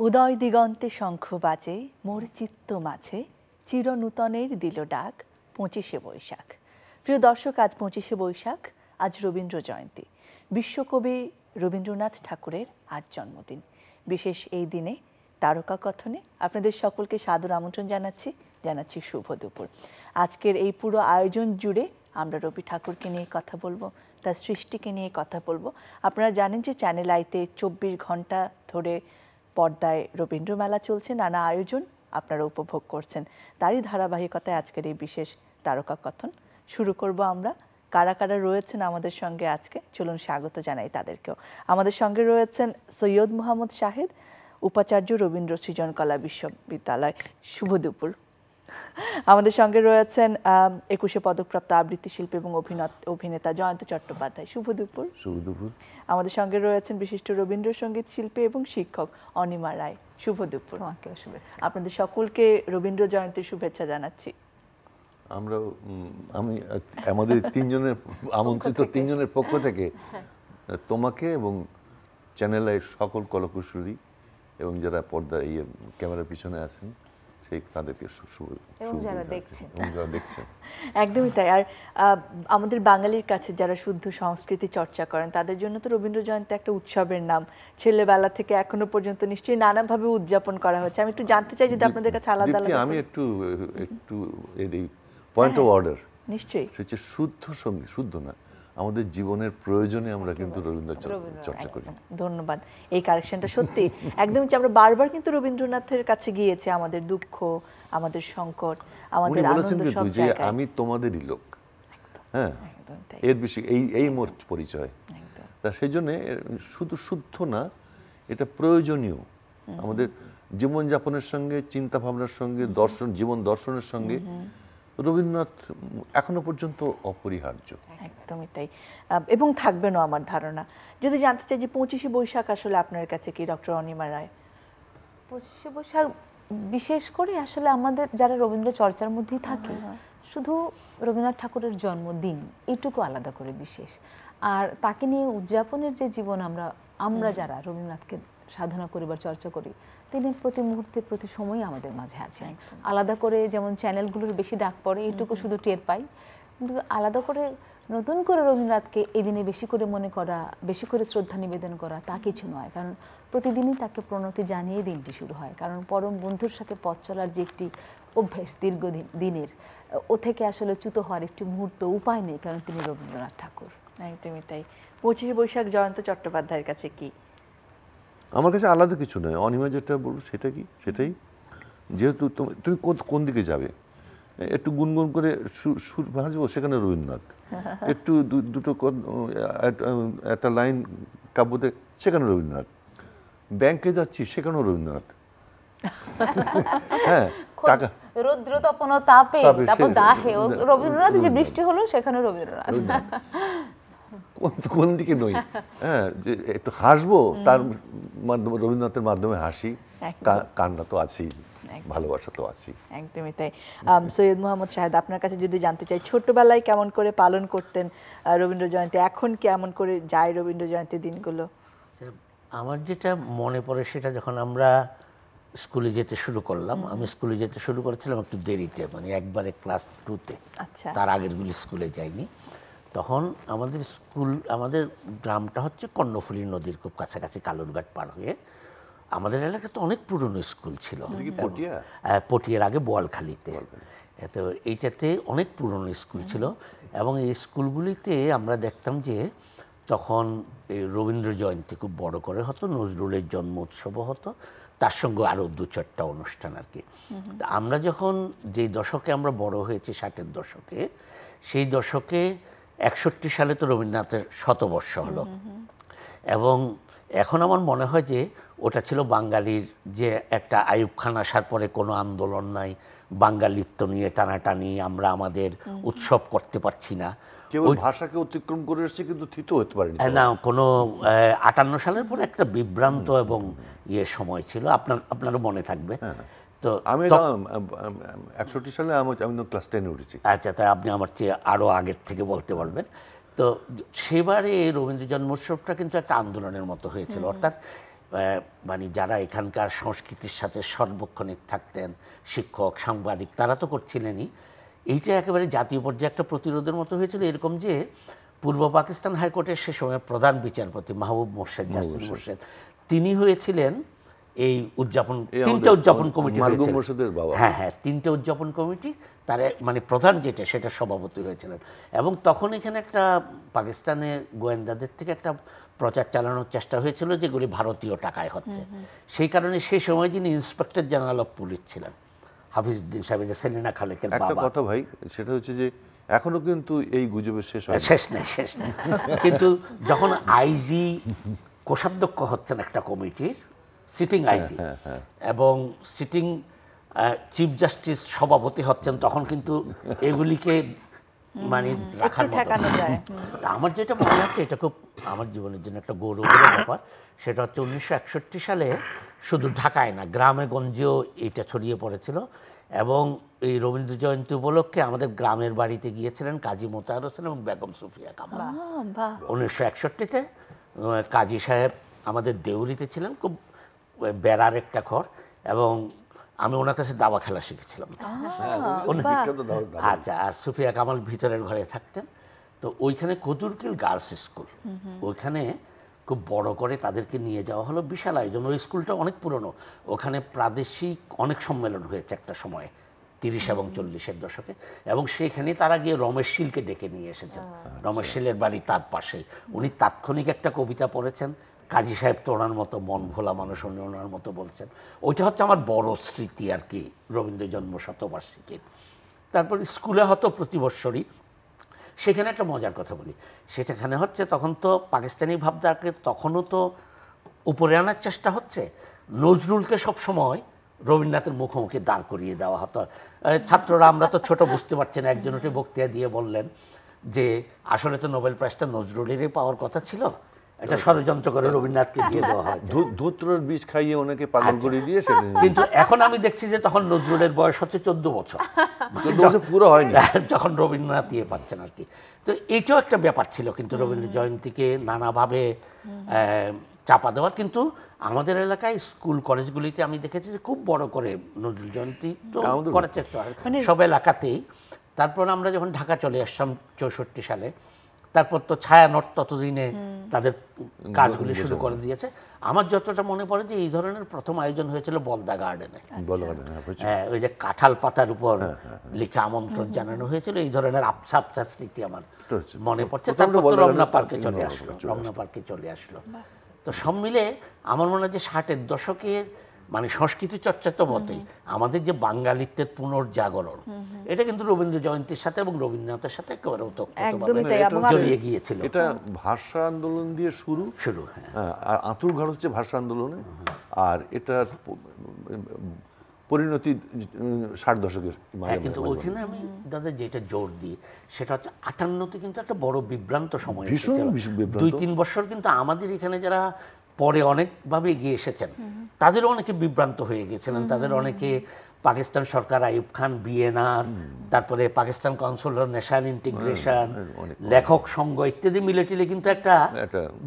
উদয় দিগন্তে শঙ্খ বাজে মোর চিত্ত মাঝে চিরনূতনের দিল ডাক ২৫শে বৈশাখ। প্রিয় দর্শক, আজ ২৫শে বৈশাখ, আজ রবীন্দ্র জয়ন্তী। বিশ্বকবি রবীন্দ্রনাথ ঠাকুরের আজ জন্মদিন। বিশেষ এই দিনে তারকা কথনে আপনাদের সকলকে সাদর আমন্ত্রণ জানাচ্ছি শুভ দুপুর। আজকের এই পুরো আয়োজন জুড়ে আমরা রবি ঠাকুরকে নিয়ে কথা বলবো, তার সৃষ্টিকে নিয়ে কথা বলবো। আপনারা জানেন যে চ্যানেল আইতে ২৪ ঘন্টা ধরে পর্দায় রবীন্দ্র মেলা চলছে, নানা আয়োজন আপনারা উপভোগ করছেন। তারই ধারাবাহিকতায় আজকের এই বিশেষ তারকা কথন শুরু করব আমরা। কারা কারা রয়েছেন আমাদের সঙ্গে আজকে, চলুন স্বাগত জানাই তাদেরকেও। আমাদের সঙ্গে রয়েছেন সৈয়দ মোহাম্মদ শাহেদ, উপাচার্য, রবীন্দ্র সৃজনকলা বিশ্ববিদ্যালয়। শুভ দুপুর। আমাদের সঙ্গে রয়েছেন ২১শে পদকপ্রাপ্ত আবৃত্তি শিল্পী এবং অভিনেতা জয়ন্ত চট্টোপাধ্যায়। শুভ দুপুর। শুভ দুপুর। আমাদের সঙ্গে রয়েছেন বিশিষ্ট রবীন্দ্রসঙ্গীত শিল্পী এবং শিক্ষক অনিমা রায়। শুভ দুপুর। শুভেচ্ছা। আপনাদের সকলকে রবীন্দ্র জয়ন্তীর শুভেচ্ছা জানাচ্ছি। আমি আমাদের তিনজনের আমন্ত্রিত তিনজনের পক্ষ থেকে তোমাকে এবং চ্যানেলের সকল কলাকুশলী এবং যারা পর্দা ক্যামেরার পিছনে আছেন সেই তাদেরকে যারা দেখছেন একদমই তাই। আর আমাদের বাঙালির কাছে যারা শুদ্ধ সংস্কৃতি চর্চা করেন তাদের জন্য তো রবীন্দ্র জয়ন্তী একটা উৎসবের নাম। ছেলেবেলা থেকে এখনো পর্যন্ত নিশ্চয়ই নানাভাবে উদযাপন করা হচ্ছে। আমি একটু জানতে চাই যদি আপনাদের কাছে আলাদা আলাদা। আমি একটু পয়েন্ট অফ অর্ডার। নিশ্চয়ই সেটা শুদ্ধ সঙ্গীত, শুদ্ধ না, আমাদের জীবনের প্রয়োজনে আমরা কিন্তু রবীন্দ্র চর্চা করি। ধন্যবাদ। এই কারেকশনটা সত্যি একদম। আমরা বারবার কিন্তু রবীন্দ্রনাথের কাছে গিয়েছি, আমাদের দুঃখ, আমাদের সংকট, আমাদের আনন্দ সব জায়গায়। আমি তোমাদেরই লোক। হ্যাঁ, এর বেশি এই মোর পরিচয়। তা সেই জন্য শুধু শুদ্ধ না, এটা প্রয়োজনীয় আমাদের জীবনযাপনের সঙ্গে, চিন্তা ভাবনার সঙ্গে, জীবন দর্শনের সঙ্গে রবীন্দ্রনাথ এখনো পর্যন্ত অপরিহার্য। একদমই তাই, এবং থাকবেনও আমার ধারণা। যদি জানতে চাই যে ২৫শে বৈশাখ আসলে আপনার কাছে কি, ডক্টর অনিমা রায়? ২৫শে বৈশাখ বিশেষ করে আসলে আমাদের যারা রবীন্দ্র চর্চার মধ্যেই থাকি, শুধু রবীন্দ্রনাথ ঠাকুরের জন্মদিন এইটুকু আলাদা করে বিশেষ। আর তাকে নিয়ে উদযাপনের যে জীবন আমরা যারা রবীন্দ্রনাথকে সাধনা করি বা চর্চা করি, তিনি প্রতি মুহূর্তে প্রতি সময় আমাদের মাঝে আছেন। আলাদা করে যেমন চ্যানেলগুলোর বেশি ডাক পড়ে, এইটুকু শুধু টের পাই, কিন্তু আলাদা করে নতুন করে রবীন্দ্রনাথকে এই দিনে বেশি করে মনে করা, বেশি করে শ্রদ্ধা নিবেদন করা তা কিছু নয়। কারণ প্রতিদিনই তাকে প্রণতি জানিয়ে দিনটি শুরু হয়। কারণ পরম বন্ধুর সাথে পথ চলার যে একটি অভ্যেস দীর্ঘদিনের, ও থেকে আসলে চ্যুত হওয়ার একটি মুহূর্ত উপায় নেই, কারণ তিনি রবীন্দ্রনাথ ঠাকুর। একদমই তাই। ২৫শে বৈশাখ জয়ন্ত চট্টোপাধ্যায়ের কাছে কি? আমার কাছে আলাদা কিছু নয়। অনিমা যেটা বলবো সেটাই। যেহেতু তুমি কোন দিকে যাবে, একটু গুনগুন করে সুর ভাজবো, সেখানে রবীন্দ্রনাথ। একটু দুটো একটা লাইন কাব্যতে, সেখানে রবীন্দ্রনাথ। ব্যাংকে যাচ্ছি, সেখানেও রবীন্দ্রনাথ। হ্যাঁ, টাকা রৌদ্র তপন তাপে তারপর দাহে রবীন্দ্রনাথ, যে বৃষ্টি হলো সেখানে রবীন্দ্রনাথ। কোন দিকে নই। হ্যাঁ, একটু হাসবো, তার মাধ্যমে, রবীন্দ্রনাথের মাধ্যমে হাসি, কান্না তো আছেই, ভালোবাসা তো আছেই। একদমই তাই। সৈয়দ মোহাম্মদ শাহেদ, আপনার কাছে যদি জানতে চাই, ছোটবেলায় কেমন করে পালন করতেন রবীন্দ্র জয়ন্তী, এখন কেমন করে যায় রবীন্দ্র জয়ন্তী দিনগুলো? আমার যেটা মনে পড়ে, সেটা যখন আমরা স্কুলে যেতে শুরু করলাম, আমি স্কুলে যেতে শুরু করেছিলাম একটু দেরিতে, মানে একবারে ক্লাস 2-তে। আচ্ছা। তার আগেরগুলি স্কুলে যাইনি। তখন আমাদের গ্রামটা হচ্ছে কর্ণফুলী নদীর খুব কাছাকাছি, কালুরঘাট পার হয়ে। আমাদের এলাকায় তো অনেক পুরনো স্কুল ছিল, পটিয়ার আগে বোয়ালখালীতে। তো এইটাতে অনেক পুরনো স্কুল ছিল, এবং এই স্কুলগুলিতে আমরা দেখতাম যে তখন রবীন্দ্র জয়ন্তী খুব বড় করে হতো, নজরুলের জন্ম উৎসবও হতো, তার সঙ্গে আরও 2-4টা অনুষ্ঠান আর কি। আমরা যখন যেই দশকে আমরা বড় হয়েছি, 60-এর দশকে, সেই দশকে 61 সালে তো রবীন্দ্রনাথের শতবর্ষ হলো। এবং এখন আমার মনে হয় যে ওটা ছিল বাঙালির যে একটা আইয়ুব খান আসার পরে কোনো আন্দোলন নাই, বাঙালিত্ব নিয়ে টানাটানি, আমরা আমাদের উৎসব করতে পারছি না, কেবল ভাষাকে অতিক্রম করে এসেছে, কিন্তু থিত হতে পারেনি না। কোনো 58 সালের পরে একটা বিভ্রান্ত এবং সময় ছিল, আপনারও মনে থাকবে। তো আমি 61 সালে আমি ক্লাস 10-এ উঠেছি। আচ্ছা, তাই আপনি আমার চেয়ে আরও আগের থেকে বলতে পারবেন। তো সেবারে রবীন্দ্র জন্মোৎসবটা কিন্তু একটা আন্দোলনের মতো হয়েছিল। অর্থাৎ মানে যারা এখানকার সংস্কৃতির সাথে সর্বক্ষণিক থাকতেন, শিক্ষক, সাংবাদিক, তারা তো করছিলেনই। এইটা একেবারে জাতীয় পর্যায়ে একটা প্রতিরোধের মতো হয়েছিল, এরকম যে পূর্ব পাকিস্তান হাইকোর্টের সে সময় প্রধান বিচারপতি মাহবুব মোর্শেদ, জাসির মোর্শেদ, তিনি হয়েছিলেন এই উদযাপন, তিনটা উদযাপন কমিটি হয়েছিল। হ্যাঁ হ্যাঁ, তিনটে উদযাপন কমিটি, তার মানে প্রধান যেটা সেটা সভাপতি হয়েছিলেন। এবং তখন এখানে একটা পাকিস্তানের গোয়েন্দাদের থেকে একটা প্রচার চালানোর চেষ্টা হয়েছিল যেগুলি ভারতীয় টাকায় হচ্ছে। সেই কারণে সেই সময় যিনি ইন্সপেক্টর জেনারেল অফ পুলিশ ছিলেন, হাফিজউদ্দিন সাহেব, যে সেলিনা খালেকের বাবা। একটা কথা ভাই, সেটা হচ্ছে যে এখনো কিন্তু এই গুজবের শেষ নেই। কিন্তু যখন আইজি কোষাধ্যক্ষ হচ্ছেন একটা কমিটির, সিটিং আইজি, এবং সিটিং চিফ জাস্টিস সভাপতি হচ্ছেন, তখন কিন্তু এগুলিকে মানে রাখার মতো। আমার যেটা মনে আছে, এটা খুব আমার জীবনের জন্য একটা গৌরবের ব্যাপার। সেটা হচ্ছে 1961 সালে শুধু ঢাকায় না, গ্রামে গঞ্জেও এটা ছড়িয়ে পড়েছিল। এবং এই রবীন্দ্র জয়ন্তী উপলক্ষে আমাদের গ্রামের বাড়িতে গিয়েছিলেন কাজী মোতাহার হোসেন এবং বেগম সুফিয়া কামাল। 1961-তে কাজী সাহেব আমাদের দেউরিতে ছিলেন, খুব বেড়ার একটা ঘর, এবং আমি ওনার কাছে দাবা খেলা শিখেছিলাম। আচ্ছা, আর সুফিয়া কামাল ভিতরের ঘরে থাকতেন। তো ওইখানে কদুরকিল গার্লস স্কুল, ওইখানে খুব বড় করে তাদেরকে নিয়ে যাওয়া হলো, বিশাল আয়োজন। ওই স্কুলটা অনেক পুরনো, ওখানে প্রাদেশিক অনেক সম্মেলন হয়েছে একটা সময়ে, 30 এবং 40-এর দশকে। এবং সেইখানে তারা গিয়ে রমেশ শীলকে ডেকে নিয়ে এসেছেন। রমেশ শীলের বাড়ি তার পাশেই। উনি তাৎক্ষণিক একটা কবিতা পড়েছেন, কাজী সাহেব তো ওনার মতো মন ভোলা মানুষ, উনি ওনার মতো বলছেন। ওইটা হচ্ছে আমার বড় স্মৃতি আর কি, রবীন্দ্র জন্ম শতবার্ষিকী। তারপর স্কুলে হতো প্রতি বৎসরই। সেখানে একটা মজার কথা বলি, সেটাখানে হচ্ছে তখন তো পাকিস্তানি ভাবটাকে তখনও তো উপরে আনার চেষ্টা হচ্ছে। নজরুলকে সবসময় রবীন্দ্রনাথের মুখোমুখি দাঁড় করিয়ে দেওয়া হতো। ছাত্ররা, আমরা তো ছোট, বুঝতে পারছি না, একজন উঠে বক্তৃতা দিয়ে বললেন যে আসলে তো নোবেল প্রাইজটা নজরুলেরই পাওয়ার কথা ছিল, এটা ষড়যন্ত্র করে রবীন্দ্রনাথকে দিয়ে দেওয়া হয়, ধূত্রর বীজ খাইয়ে ওনাকে পাগল করে দিয়ে। কিন্তু এখন আমি দেখছি যে তখন নজরুলের বয়স হচ্ছে 14 বছর, পুরো হয়নি যখন রবীন্দ্রনাথ দিয়ে পাচ্ছেন আর কি। তো এইটাও একটা ব্যাপার ছিল কিন্তু রবীন্দ্র জয়ন্তীকে নানাভাবে চাপা দেওয়ার। কিন্তু আমাদের এলাকায় স্কুল কলেজগুলিতে আমি দেখেছি যে খুব বড় করে নজরুল জয়ন্তী তো করার চেষ্টা হয় সব এলাকাতেই। তারপর আমরা যখন ঢাকা চলে আসলাম 64 সালে, তারপর তো ছায়ানট ততদিনে তাদের কাজগুলি শুরু করে দিয়েছে। আমার যতটা মনে পড়ে যে এই ধরনের প্রথম আয়োজন হয়েছিল বলদা গার্ডেনে। হ্যাঁ, ওই যে কাঁঠাল পাতার উপর লিখে আমন্ত্রণ জানানো হয়েছিল, এই ধরনের আবছা আবছা স্মৃতি আমার মনে পড়ছে। তারপর তো রমনা পার্কে চলে আসলো। তো সব মিলে আমার মনে হয় যে 60-এর দশকের মানে সংস্কৃতি চর্চা তো বটেই, আমাদের যে বাঙালিত্বের পুনর্জাগরণ, এটা কিন্তু রবীন্দ্র জয়ন্তীর সাথে এবং রবীন্দ্রনাথের সাথে একেবারে জড়িয়ে গিয়েছিল। এটা ভাষা আন্দোলন দিয়ে শুরু। আর আঁতুর ঘর হচ্ছে ভাষা আন্দোলনে, আর এটার পরিণতি 60 দশকের। কিন্তু ওইখানে আমি দাদা যেটা জোর দিই সেটা হচ্ছে 58-তে কিন্তু একটা বড় বিভ্রান্ত সময়, 2-3 বছর কিন্তু আমাদের এখানে যারা পরে অনেকভাবে এগিয়ে এসেছেন তাদেরও অনেকে বিভ্রান্ত হয়ে গেছিলেন। তাদের অনেকে পাকিস্তান সরকার, আইয়ুব খান, বিএনআর, তারপরে Pakistan council on national integration, লেখক সংঘ ইত্যাদি মিলেটিলে কিন্তু একটা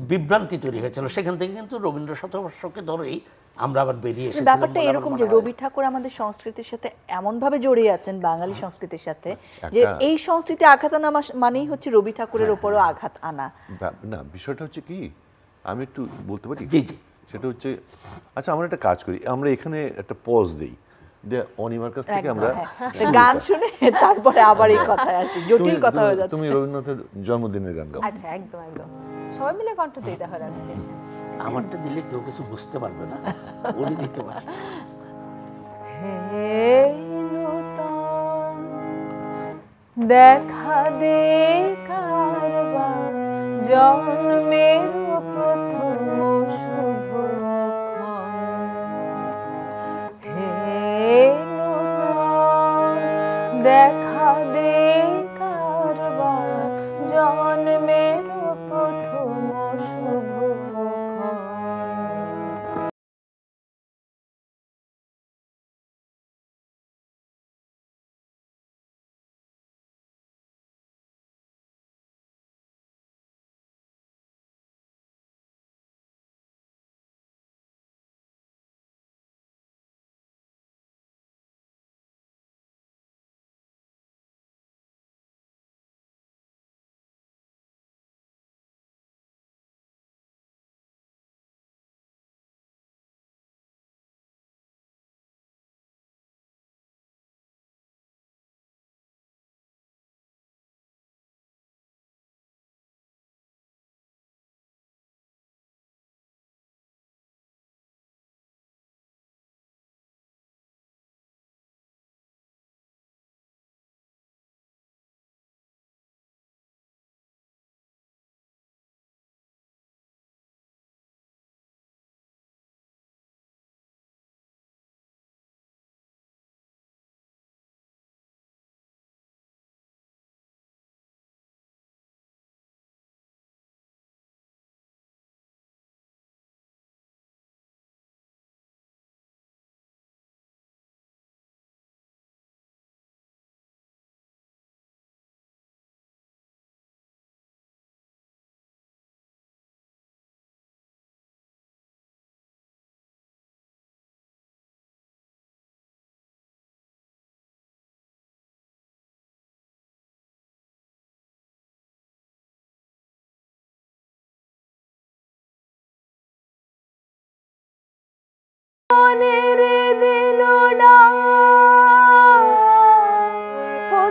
বিভ্রান্তি তৈরি হয়েছিল। সেখান থেকে কিন্তু রবীন্দ্র শতবর্ষকে ধরেই আমরা আবার বেরিয়ে এসেছিলাম। ব্যাপারটা এরকম যে রবি ঠাকুর আমাদের সংস্কৃতির সাথে এমন ভাবে জড়িয়ে আছেন, বাঙালি সংস্কৃতির সাথে, যে এই সংস্কৃতি আঘাত আনা মানেই হচ্ছে রবি ঠাকুরের উপরও আঘাত আনা। না, বিষয়টা হচ্ছে কি, আমি একটু বলতে পারি? জি জি। সেটা হচ্ছে, আচ্ছা আমরা একটা কাজ করি, আমরা এখানে একটা পজ দেই, অনিমার কাছ থেকে আমরা গান শুনে তারপরে আবার এই কথায় আসি, জটিল কথা হয়ে যাচ্ছে। তুমি রবীন্দ্রনাথের জন্মদিনের গান গাও। আচ্ছা, একদম একদম, সবাই মিলে কণ্ঠ দিই তাহলে আজকে। আমারটা দিলে কেউ কিছু বুঝতে পারবে না, উনি দিতে পারবে। হে নূতন দেখা দে কারবার, জন্মের প্রথম শুভক্ষণ। হে নূতন দেখা দে কারবার, জন্মের প্রথম শুভক্ষণ।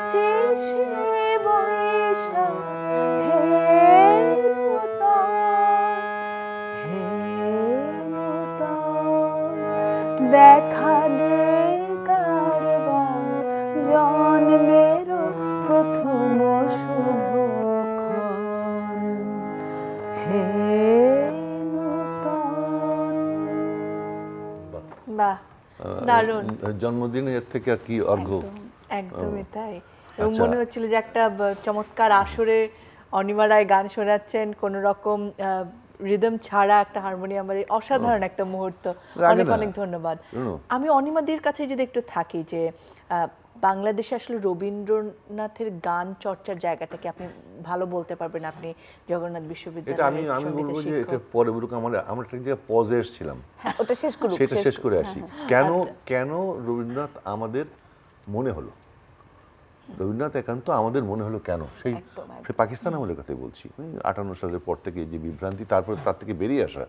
পঁচিশে বৈশাখ হে নূতন, হে নূতন, দেখা দে কারবার জন্মের প্রথম শুভক্ষণ, হে নূতন। বাহ, দারুণ। জন্মদিনে এর থেকে আর কি অর্ঘ্য? একদমই তাই। এবং আচ্ছা। মনে হচ্ছিল যে একটা চমৎকার আসরে অনিমা রায় গান শোনাচ্ছেন, কোন রকম রিদম ছাড়া একটা হারমোনিয়াম, অসাধারণ একটা মুহূর্ত। লাগে অনেক না। অনেক ধন্যবাদ। শোনো। আমি অনিমাদির কাছে যদি একটু থাকি, যে বাংলাদেশে আসলে রবীন্দ্রনাথের গান চর্চার জায়গাটাকে আপনি ভালো বলতে পারবেন। আপনি জগন্নাথ এটা বিশ্ববিদ্যালয়ের আমি সঙ্গীতের বলবো যে এটা শিক্ষক। পরে বলুক। আমরা একটা জায়গায় পজে এসেছিলাম, হ্যাঁ, ওটা শেষ করুক। সেটা শেষ করে আসি। কেন আচ্ছা। কেন রবীন্দ্রনাথ আমাদের মনে হলো, রবীন্দ্রনাথ একান্ত আমাদের মনে হলো কেন? সেই একদম, একদম। সেই পাকিস্তান আমলের কথাই বলছি। 58 সালের পর থেকে যে বিভ্রান্তি, তারপরে তার থেকে বেরিয়ে আসা।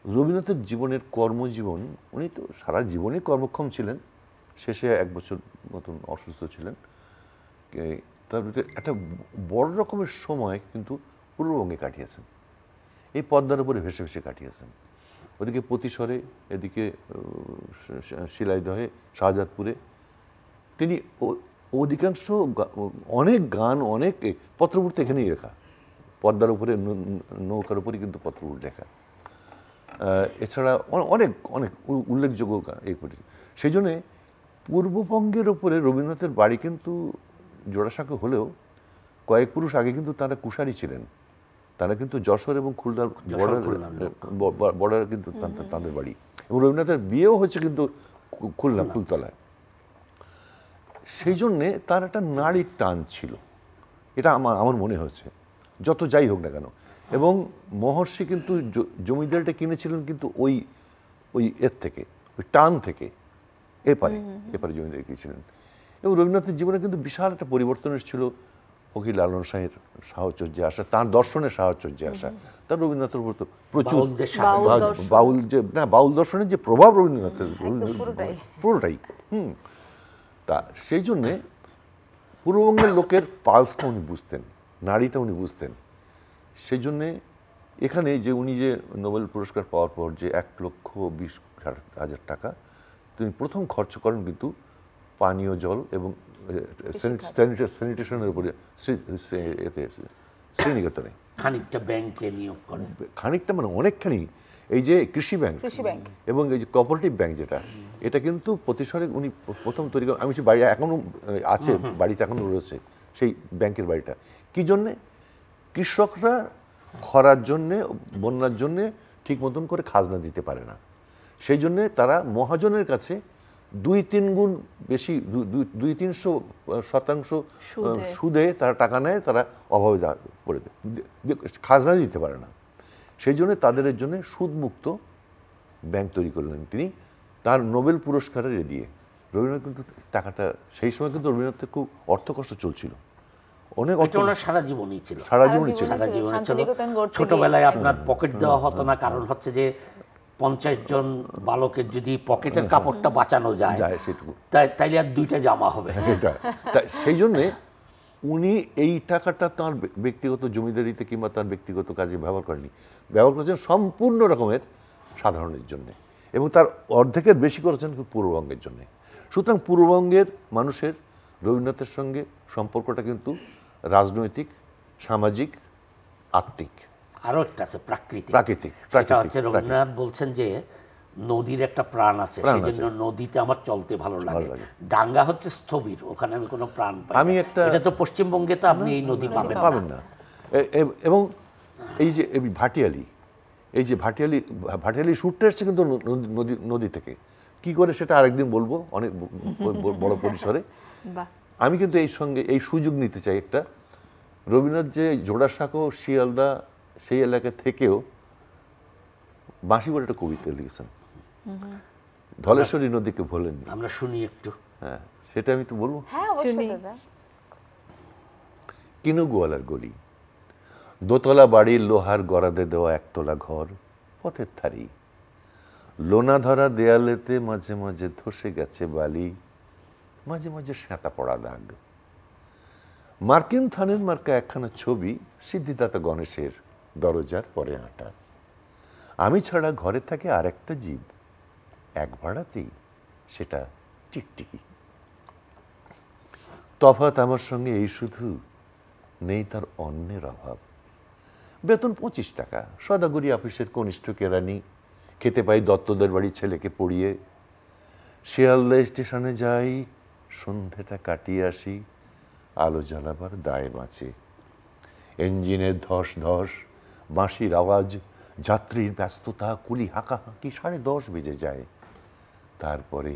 রবীন্দ্রনাথের জীবনের কর্মজীবন, উনি তো সারা জীবনই কর্মক্ষম ছিলেন, শেষে 1 বছর মতন অসুস্থ ছিলেন। তারপরে একটা বড় রকমের সময় কিন্তু পূর্ববঙ্গে কাটিয়েছেন, এই পদ্মার উপরে ভেসে ভেসে কাটিয়েছেন। ওদিকে প্রতিসরে, এদিকে শিলাইদহে, শাহজাদপুরে। তিনি অধিকাংশ অনেক গান, অনেক পত্রপূর্তি এখানেই লেখা, পদ্মার উপরে নৌকার উপরে কিন্তু পত্রপূর্তি লেখা। এছাড়া অনেক অনেক উল্লেখযোগ্য এই করি। সেই জন্যে পূর্ববঙ্গের ওপরে রবীন্দ্রনাথের বাড়ি কিন্তু জোড়াসাঁকো হলেও কয়েক পুরুষ আগে কিন্তু তারা কুশারি ছিলেন। তারা কিন্তু যশোর এবং খুলনার বর্ডারে কিন্তু তাদের বাড়ি। এবং রবীন্দ্রনাথের বিয়েও হচ্ছে কিন্তু খুলনা, ফুলতলায়। সেই জন্যে তার একটা নারীর টান ছিল, এটা আমার মনে হচ্ছে, যত যাই হোক না কেন। এবং মহর্ষি কিন্তু জমিদারিটা কিনেছিলেন কিন্তু ওই এর থেকে, ওই টান থেকে এপারে জমিদারি কিনেছিলেন। এবং রবীন্দ্রনাথের জীবনে কিন্তু বিশাল একটা পরিবর্তন এসেছিল। ফকির লালন শাহের সাহচর্যে আসা, তাঁর দর্শনের সাহচর্যে আসা, তার রবীন্দ্রনাথের উপর তো প্রচুর বাউল দর্শনের যে প্রভাব রবীন্দ্রনাথের পুরোটাই। তা সেই জন্যে পূর্ববঙ্গের লোকের পালসটা উনি বুঝতেন, নারীটা উনি বুঝতেন। সেই জন্যে এখানে যে উনি যে নোবেল পুরস্কার পাওয়ার পর যে 1,20,000 টাকা তিনি প্রথম খরচ করেন কিন্তু পানীয় জল এবং স্যানিটেশনের উপরে শ্রীনিকেতনে। খানিকটা ব্যাংকে নিয়োগ করেন, খানিকটা মানে অনেকখানি। এই যে কৃষি ব্যাংক এবং এই যে কোঅপারেটিভ ব্যাংক যেটা, এটা কিন্তু প্রতিসরে উনি প্রথম তৈরি করেন। আমি সেই বাড়ি এখনো আছে, বাড়িটা এখনো রয়েছে সেই ব্যাংকের বাড়িটা। কি জন্যে? কৃষকরা খরার জন্যে, বন্যার জন্যে ঠিক মতন করে খাজনা দিতে পারে না। সেই জন্যে তারা মহাজনের কাছে 2-3 গুণ বেশি, 200-300% সুদে তারা টাকা নেয়, তারা অভাবে পড়ে খাজনা দিতে পারে না। সেই জন্য তাদের জন্য সুদমুক্ত ব্যাংক তৈরি করলেন তিনি তার নোবেল পুরস্কারের দিয়ে। রবীন্দ্রনাথ কিন্তু টাকাটা, সেই সময় কিন্তু রবীন্দ্রনাথের খুব অর্থকষ্ট চলছিল, অনেক সারা জীবনই ছিল। সারা জীবনই ছিল। ছোটবেলায় আপনার পকেট দেওয়া হতো না, কারণ হচ্ছে যে 50 জন বালকের যদি পকেটের কাপড়টা বাঁচানো যায় সেটুকু, তাইলে আর 2টা জামা হবে। সেই জন্যে উনি এই টাকাটা তার ব্যক্তিগত জমিদারিতে কিংবা তার ব্যক্তিগত কাজে ব্যবহার করেনি, ব্যবহার করেছেন সম্পূর্ণ রকমের সাধারণের জন্য, এবং তার অর্ধেকের বেশি করেছেন পূর্ববঙ্গের জন্য। সুতরাং পূর্ববঙ্গের মানুষের রবীন্দ্রনাথের সঙ্গে সম্পর্কটা কিন্তু রাজনৈতিক, সামাজিক, আত্মিক, আরো একটা আছে প্রাকৃতিক। রবীন্দ্রনাথ বলছেন যে নদীর একটা প্রাণ আছে, সেজন্য নদীতে আমার চলতে ভালো লাগে। ডাঙ্গা হচ্ছে স্থবির, ওখানে আমি কোনো প্রাণ পাই না। এটা তো পশ্চিমবঙ্গে তো আপনি এই নদী পাবেন না। এবং এই যে ভাটিয়ালি, এই যে ভাটিয়ালি শুটটা এসছে কিন্তু নদী থেকে। কি করে সেটা আরেকদিন বলবো, অনেক বড় পরিসরে। আমি কিন্তু এই সুযোগ নিতে চাই একটা, রবীন্দ্রনাথ যে জোড়াসাঁকো, শিয়ালদা সেই এলাকা থেকেও বাঁশি বলে একটা কবিতা লিখেছেন, ধলেশ্বরী নদীকে ভোলেননি। আমরা শুনি একটু। হ্যাঁ, সেটা আমি একটু বলবো। কিনু গোয়ালার গলি, দোতলা বাড়ির লোহার গড়াদে দেওয়া একতলা ঘর, পথের ধারি, লোনা ধরা দেয়ালেতে মাঝে মাঝে ধসে গেছে বালি, মাঝে মাঝে শ্যাঁতা পড়া দাগ। মার্কিন থানের মার্কা একখানা ছবি সিদ্ধিদাতা গণেশের দরজার পরে আঁটা। আমি ছাড়া ঘরে থাকে আর একটা জীব, এক ভাড়াতেই, সেটা টিকটিকি। তফাৎ আমার সঙ্গে এই শুধু, নেই তার অন্যের অভাব। বেতন 25 টাকা, সদাগরি অফিসের কনিষ্ঠ কেরানি, খেতে পাই দত্তদের বাড়ি ছেলেকে পড়িয়ে। শিয়ালদা স্টেশনে যাই, সন্ধেটা কাটিয়ে আসি, আলো জ্বালাবার দায় বাঁচে। ইঞ্জিনের ধস ধস, বাঁশির আওয়াজ, যাত্রীর ব্যস্ততা, কুলি হাঁকাহাঁকি, 10:30 বেজে যায়। তারপরে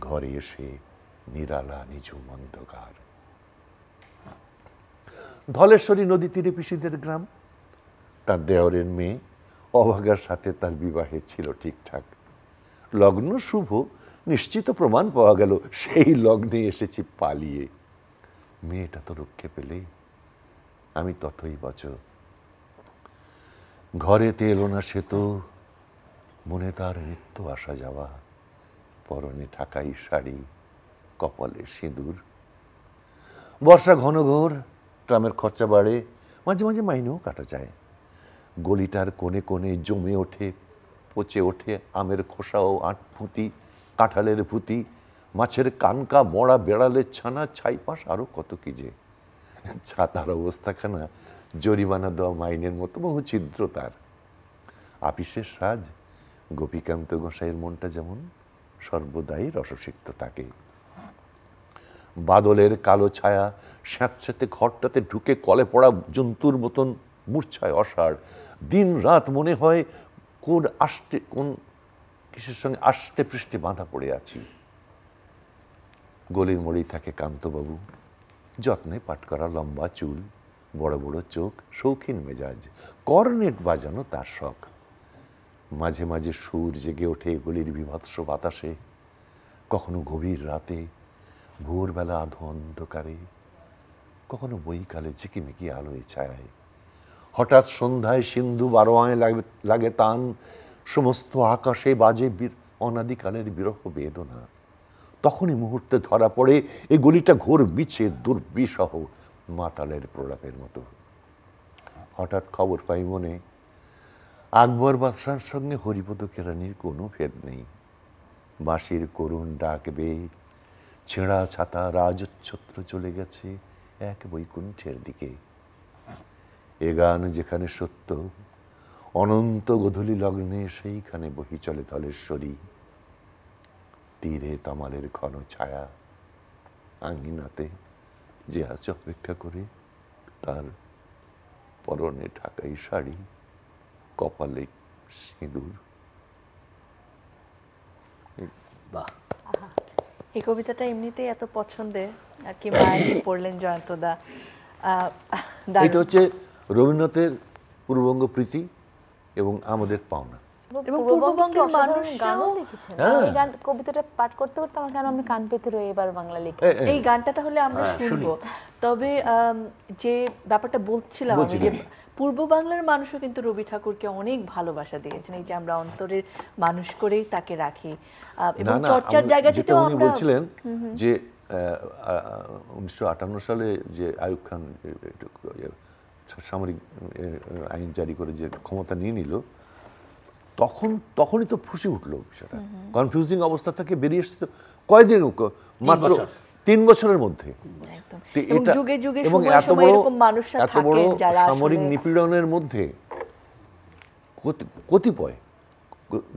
ঘরে এসে নিরালা নিঝুম অন্ধকার। ধলেশ্বরী নদী তীরে পিসিদের গ্রাম। তার দেওরের মেয়ে অভাগার সাথে তার বিবাহে ছিল ঠিকঠাক। লগ্ন শুভ, নিশ্চিত প্রমাণ পাওয়া গেল, সেই লগ্নে এসেছি পালিয়ে। মেয়েটা তো রক্ষে পেলে, আমি ততই বচ। ঘরেতে এলো না সে তো, মনে তার নিত্য আসা যাওয়া, পরনে ঢাকাই শাড়ি, কপালে সিঁদুর। বর্ষা ঘন ঘোর, ট্রামের খরচা বাড়ে, মাঝে মাঝে মাইনেও কাটা যায়। গলিটার কোণে কোণে জমে ওঠে, পচে ওঠে আমের খোসা ও আটফুটি, কাঁঠালের ফুটি, মাছের কানকা, মরা বেড়ালের ছানা, ছাইপাশ, আরো কত কি যে। ছাতার অবস্থাখানা জরিমানা দেওয়া মাইনের মতো বহু ছিদ্র তার। আপিসের সাজ, গোপীকান্ত গোসাইয়ের মনটা যেমন সর্বদাই রসসিক্ত থাকে। বাদলের কালো ছায়া স্যাঁতস্যাঁতে ঘরটাতে ঢুকে কলে পড়া জন্তুর মতন মূর্ছায় অসাড়। দিন রাত মনে হয় কোন কিসের সঙ্গে আষ্টে পৃষ্ঠে বাঁধা পড়ে আছি। গলির মোড়েই থাকে কান্তবাবু, যত্নে পাট করা লম্বা চুল, বড় বড় চোখ, শৌখিন মেজাজ, কর্নেট বাজানো তার শখ। মাঝে মাঝে সুর জেগে ওঠে গলির বিভৎস বাতাসে, কখনো গভীর রাতে, ভোরবেলা আধো অন্ধকারে, কখনো বৈকালে ঝিকিমিকি আলোয় ছায়ায়। হঠাৎ সন্ধ্যায় সিন্ধু বারোয়ায় লাগে তান, সমস্ত আকাশে বাজে অনাদিকালের বিরহ বেদনা। তখনই মুহূর্তে ধরা পড়ে এই গলিটা ঘোর বিছে, দুর্বিষহ মাতালের প্রলাপের মতো। হঠাৎ খবর পাই মনে, আকবর বাদশার সঙ্গে হরিপদ কেরানির কোনো ভেদ নেই। বাঁশির করুণ ডাক বেয়ে ছেঁড়া ছাতা রাজচ্ছত্র চলে গেছে এক বৈকুণ্ঠের দিকে। এ গান যেখানে সত্য, অনন্ত গোধূলি লগ্নে সেইখানে বহি চলে ধলেশ্বরী। তীরে তমালের ঘন ছায়া, আঙিনাতে যে আছে অপেক্ষা করে, তার পরনে ঢাকাই শাড়ি, কপালে সিঁদুর। বাহ, এই কবিতাটা এমনিতেই এত পছন্দের, আর কি মায়ের পড়লেন জয়ন্তদা। এটা হচ্ছে রবীন্দ্রনাথের পূর্ববঙ্গ প্রীতি এবং আমাদের পাওনা। এবং পূর্ববঙ্গের অসাধারণ মানুষরাও- গানও লিখেছেন। এই গান কবিতাটা পাঠ করতে করতে আমার কেন আমি কান পেতে রয়ে এবার বাংলা লিখি। এই গানটা তাহলে আমরা শুনবো। তবে যে ব্যাপারটা বলছিলাম আমি, যে পূর্ব বাংলার মানুষও কিন্তু রবি ঠাকুরকে অনেক ভালোবাসা দিয়েছেন। এই যে আমরা অন্তরের মানুষ করেই তাকে রাখি, এবং চর্চার জায়গাটিতেও উনি আমরা বলছিলেন যে 1958 সালে যে আইয়ুব খান সামরিক আইন জারি করে যে ক্ষমতা নিয়ে নিল, তখনই তো ফুসে উঠলো বিষয়টা। কনফিউজিং অবস্থা থেকে বেরিয়ে এসেছে তো কয়দিন, মাত্র 3 বছরের মধ্যে। একদম। তো এবং এটা যুগে যুগে এবং সময়ে এত সময়ে বড় এরকম মানুষরা এত বড় থাকেন যারা সামরিক আসলে- নিপীড়নের মধ্যে কতিপয়,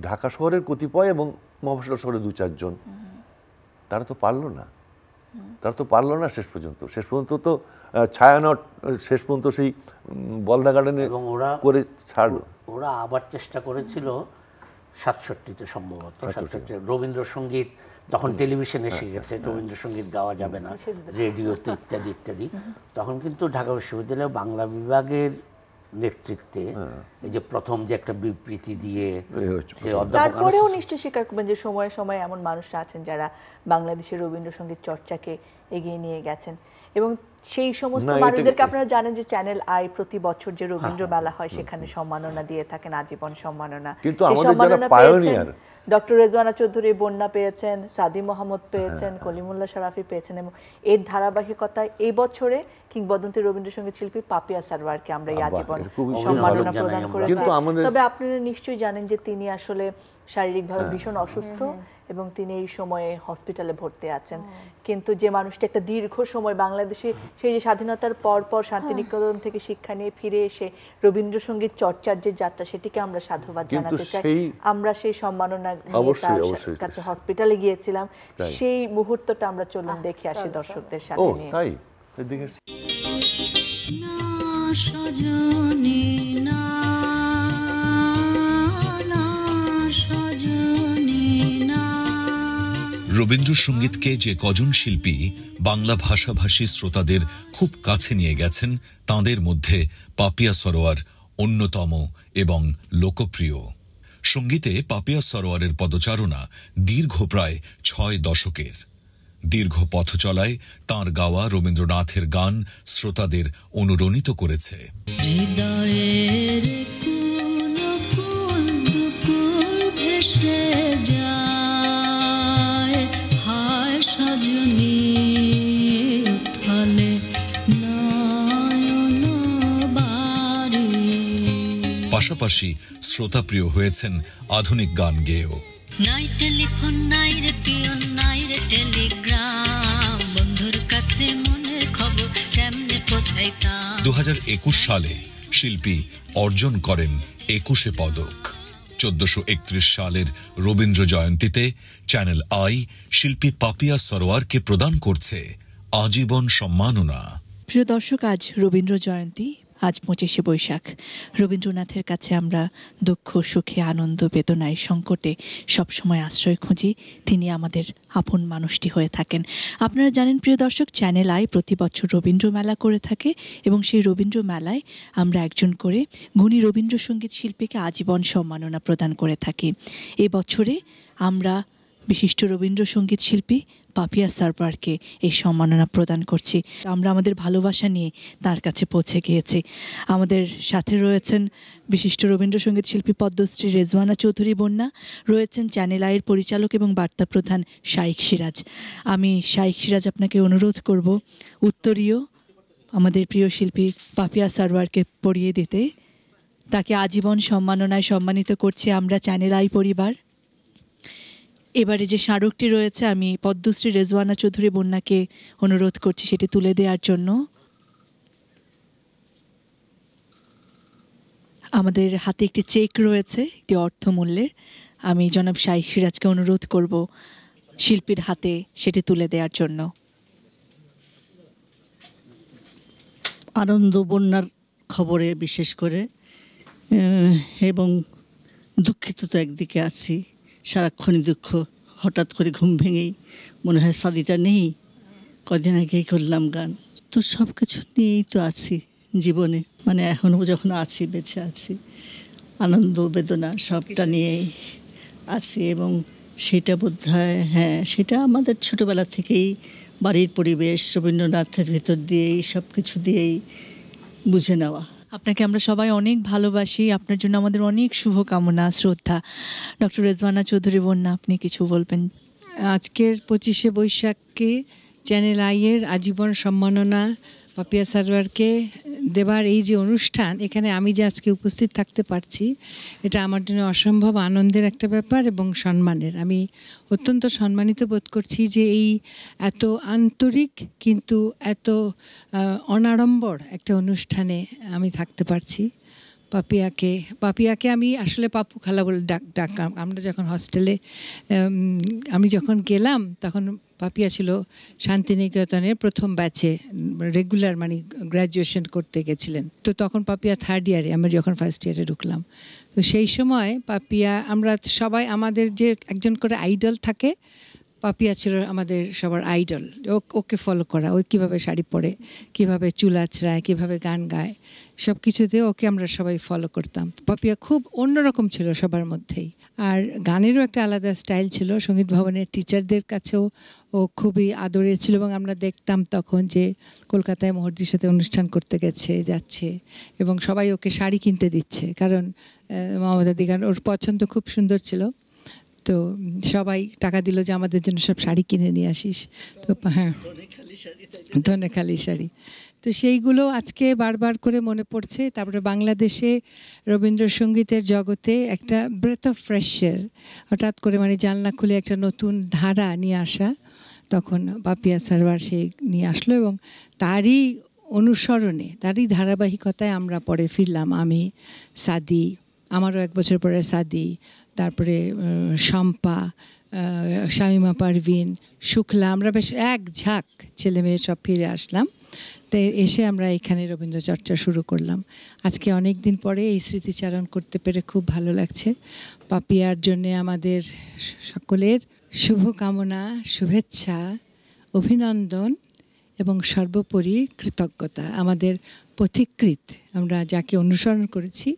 ঢাকা শহরের কতিপয় এবং মফস্বল শহরে 2-4 জন, তারা তো পারলো না শেষ পর্যন্ত তো ছায়ানট শেষ পর্যন্ত সেই বলদা গার্ডেনে এবং ওরা করে ছাড়লো। ওরা আবার চেষ্টা করেছিল 67-তে সম্ভবত, 67 রবীন্দ্রসঙ্গীত তখন টেলিভিশন এসে গেছে, রবীন্দ্রসঙ্গীত গাওয়া যাবে না, রেডিওতে ইত্যাদি ইত্যাদি। তখন কিন্তু ঢাকা বিশ্ববিদ্যালয়ে বাংলা বিভাগের নেতৃত্বে এই যে প্রথম যে একটা বিবৃতি দিয়ে যে তারপরেও নিশ্চয়ই স্বীকার করবেন যে সময়ে সময়ে এমন মানুষরা আছেন যারা বাংলাদেশের রবীন্দ্রসঙ্গীত চর্চাকে এগিয়ে নিয়ে গেছেন, এবং সেই সমস্ত মানুষদেরকে আপনারা জানেন যে চ্যানেল আই প্রতি বছর যে রবীন্দ্র মেলা হয় সেখানে সম্মাননা দিয়ে থাকেন, আজীবন সম্মাননা। কিন্তু আমাদের যারা পায়োনিয়ার, ডক্টর রেজওয়ানা চৌধুরী বন্যা পেয়েছেন, সাদি মোহাম্মদ পেয়েছেন, কলিমুল্লাহ শরাফি পেয়েছেন, এবং এর ধারাবাহিকতায় এই বছরে কিংবদন্তি রবীন্দ্রসঙ্গীত শিল্পী পাপিয়া সারওয়ারকে আমরা এই আজীবন সম্মাননা প্রদান করেছি। তবে আপনারা নিশ্চয়ই জানেন যে তিনি আসলে শারীরিকভাবে ভীষণ অসুস্থ এবং তিনি এই সময়ে হসপিটালে ভর্তি আছেন। কিন্তু যে মানুষটি একটা দীর্ঘ সময় বাংলাদেশে সেই যে স্বাধীনতার পর পর শান্তিনিকেতন থেকে শিক্ষা নিয়ে ফিরে এসে রবীন্দ্রসঙ্গীত চর্চার যে যাত্রা, সেটিকে আমরা সাধুবাদ জানাতে চাই। আমরা সেই সম্মাননা নিয়ে তার কাছে হসপিটালে গিয়েছিলাম, সেই মুহূর্তটা আমরা চলুন দেখে আসি দর্শকদের সাথে নিয়ে। রবীন্দ্রসঙ্গীতকে যে কজন শিল্পী বাংলা ভাষাভাষী শ্রোতাদের খুব কাছে নিয়ে গেছেন তাঁদের মধ্যে পাপিয়া সরোয়ার অন্যতম এবং লোকপ্রিয়। সঙ্গীতে পাপিয়া সরোয়ারের পদচারণা দীর্ঘ প্রায় 6 দশকের। দীর্ঘ পথ চলায় তাঁর গাওয়া রবীন্দ্রনাথের গান শ্রোতাদের অনুরণিত করেছে। পাশাপাশি শ্রোতাপ্রিয় হয়েছেন আধুনিক গান গেয়েও। নাই টেলিফোন নাই রে পিয়ন নাই রে টেলিগ্রাম, বন্ধুর কাছে মনের খবর কেমনে পৌঁছাইতাম। 2021 সালে শিল্পী অর্জন করেন 21 পদক। 1431 সালের রবীন্দ্র জয়ন্তীতে চ্যানেল আই শিল্পী পাপিয়া সরোয়ারকে প্রদান করছে আজীবন সম্মাননা। প্রিয় দর্শক, আজ রবীন্দ্র জয়ন্তী, আজ 25শে বৈশাখ। রবীন্দ্রনাথের কাছে আমরা দুঃখ সুখে আনন্দ বেদনায় সংকটে সবসময় আশ্রয় খুঁজি, তিনি আমাদের আপন মানুষটি হয়ে থাকেন। আপনারা জানেন প্রিয় দর্শক, চ্যানেল আই প্রতি বছর রবীন্দ্র মেলা করে থাকে এবং সেই রবীন্দ্র মেলায় আমরা একজন করে গুণী রবীন্দ্রসঙ্গীত শিল্পীকে আজীবন সম্মাননা প্রদান করে থাকি। এবছরে আমরা বিশিষ্ট রবীন্দ্রসঙ্গীত শিল্পী পাপিয়া সরোয়ারকে এই সম্মাননা প্রদান করছি। আমরা আমাদের ভালোবাসা নিয়ে তার কাছে পৌঁছে গিয়েছি। আমাদের সাথে রয়েছেন বিশিষ্ট রবীন্দ্রসঙ্গীত শিল্পী পদ্মশ্রী রেজওয়ানা চৌধুরী বন্যা, রয়েছেন চ্যানেল আইয়ের পরিচালক এবং বার্তা প্রধান শাইখ সিরাজ। আমি শাইখ সিরাজ আপনাকে অনুরোধ করব উত্তরীয় আমাদের প্রিয় শিল্পী পাপিয়া সরোয়ারকে পড়িয়ে দিতে। তাকে আজীবন সম্মাননায় সম্মানিত করছি আমরা চ্যানেল আই পরিবার। এবারে যে স্মারকটি রয়েছে আমি পদ্মশ্রী রেজওয়ানা চৌধুরী বন্যাকে অনুরোধ করছি সেটি তুলে দেওয়ার জন্য। আমাদের হাতে একটি চেক রয়েছে একটি অর্থমূল্যের, আমি জনাব শাইখ সিরাজকে অনুরোধ করব শিল্পীর হাতে সেটি তুলে দেওয়ার জন্য। আনন্দ বন্যার খবরে বিশেষ করে, এবং দুঃখিত তো একদিকে আছি, সারাক্ষণই দুঃখ। হঠাৎ করে ঘুম ভেঙেই মনে হয় সাদিটা নেই, কদিন আগেই করলাম গান। তো সব কিছু নিয়েই তো আছি জীবনে, মানে এখনও যখন আছি বেঁচে আছি, আনন্দ বেদনা সবটা নিয়েই আছি। এবং সেটা বোধহয় সেটা আমাদের ছোটোবেলা থেকেই বাড়ির পরিবেশ রবীন্দ্রনাথের ভিতর দিয়েই সব কিছু দিয়েই বুঝে নেওয়া। আপনাকে আমরা সবাই অনেক ভালোবাসি, আপনার জন্য আমাদের অনেক শুভকামনা শ্রদ্ধা। ডক্টর রেজওয়ানা চৌধুরী বন্যা, আপনি কিছু বলবেন? আজকের 25শে বৈশাখকে চ্যানেল আইয়ের আজীবন সম্মাননা পাপিয়া সরোয়ারকে দেবার এই যে অনুষ্ঠান, এখানে আমি যে আজকে উপস্থিত থাকতে পারছি, এটা আমার জন্য অসম্ভব আনন্দের একটা ব্যাপার এবং সম্মানের। আমি অত্যন্ত সম্মানিত বোধ করছি যে এই এত আন্তরিক কিন্তু এত অনাড়ম্বর একটা অনুষ্ঠানে আমি থাকতে পারছি। পাপিয়াকে আমি আসলে পাপ্পু খালা বলে ডাকতাম। আমরা যখন হস্টেলে আমি যখন গেলাম তখন পাপিয়া ছিল শান্তিনিকেতনের প্রথম ব্যাচে, রেগুলার মানে গ্র্যাজুয়েশন করতে গেছিলেন। তো তখন পাপিয়া 3rd ইয়ারে, আমরা যখন 1st ইয়ারে ঢুকলাম। তো সেই সময় পাপিয়া, আমরা সবাই আমাদের যে একজন করে আইডল থাকে, পাপিয়া ছিল আমাদের সবার আইডল। ওকে ফলো করা, ওই কীভাবে শাড়ি পরে, কীভাবে চুল আঁচড়ায়, কীভাবে গান গায়, সব কিছুতে ওকে আমরা সবাই ফলো করতাম। পাপিয়া খুব অন্যরকম ছিল সবার মধ্যেই, আর গানেরও একটা আলাদা স্টাইল ছিল। সঙ্গীত ভবনের টিচারদের কাছেও ও খুবই আদরের ছিল, এবং আমরা দেখতাম তখন যে কলকাতায় মহর্দির সাথে অনুষ্ঠান করতে যাচ্ছে, এবং সবাই ওকে শাড়ি কিনতে দিচ্ছে, কারণ মমতাদি গান ওর পছন্দ খুব সুন্দর ছিল। তো সবাই টাকা দিল যে আমাদের জন্য সব শাড়ি কিনে নিয়ে আসিস। তো হ্যাঁ, ধনেখালি শাড়ি। তো সেইগুলো আজকে বারবার করে মনে পড়ছে। তারপরে বাংলাদেশে রবীন্দ্রসঙ্গীতের জগতে একটা ব্রেথ অফ ফ্রেশ এয়ার, হঠাৎ করে মানে জানলা খুলে একটা নতুন ধারা নিয়ে আসা, তখন পাপিয়া সারোয়ার সেই নিয়ে আসলো, এবং তারই অনুসরণে, তারই ধারাবাহিকতায় আমরা পরে ফিরলাম। আমি, সাদি, আমারও 1 বছর পরে সাদি, তারপরে শম্পা, শামিমা পারভিন, শুক্লা, আমরা বেশ এক ঝাঁক ছেলে মেয়ে সব ফিরে আসলাম। তো এসে আমরা এখানে রবীন্দ্রচর্চা শুরু করলাম। আজকে অনেক দিন পরে এই স্মৃতিচারণ করতে পেরে খুব ভালো লাগছে। পাপিয়ার জন্যে আমাদের সকলের শুভকামনা, শুভেচ্ছা, অভিনন্দন এবং সর্বোপরি কৃতজ্ঞতা। আমাদের পথিকৃৎ, আমরা যাকে অনুসরণ করেছি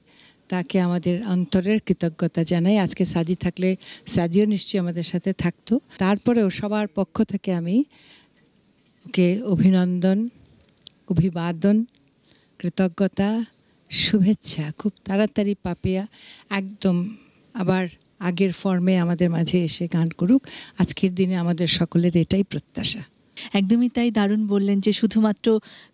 তাকে আমাদের অন্তরের কৃতজ্ঞতা জানাই। আজকে সাদি থাকলে সাদিও নিশ্চয়ই আমাদের সাথে থাকতো। তারপরেও সবার পক্ষ থেকে আমি ওকে অভিনন্দন, অভিবাদন, কৃতজ্ঞতা, শুভেচ্ছা। খুব তাড়াতাড়ি পাপিয়া একদম আবার আগের ফর্মে আমাদের মাঝে এসে গান করুক। আজকের দিনে আমাদের সকলের এটাই প্রত্যাশা। একদমই তাই। দারুণ বললেন যে শুধুমাত্র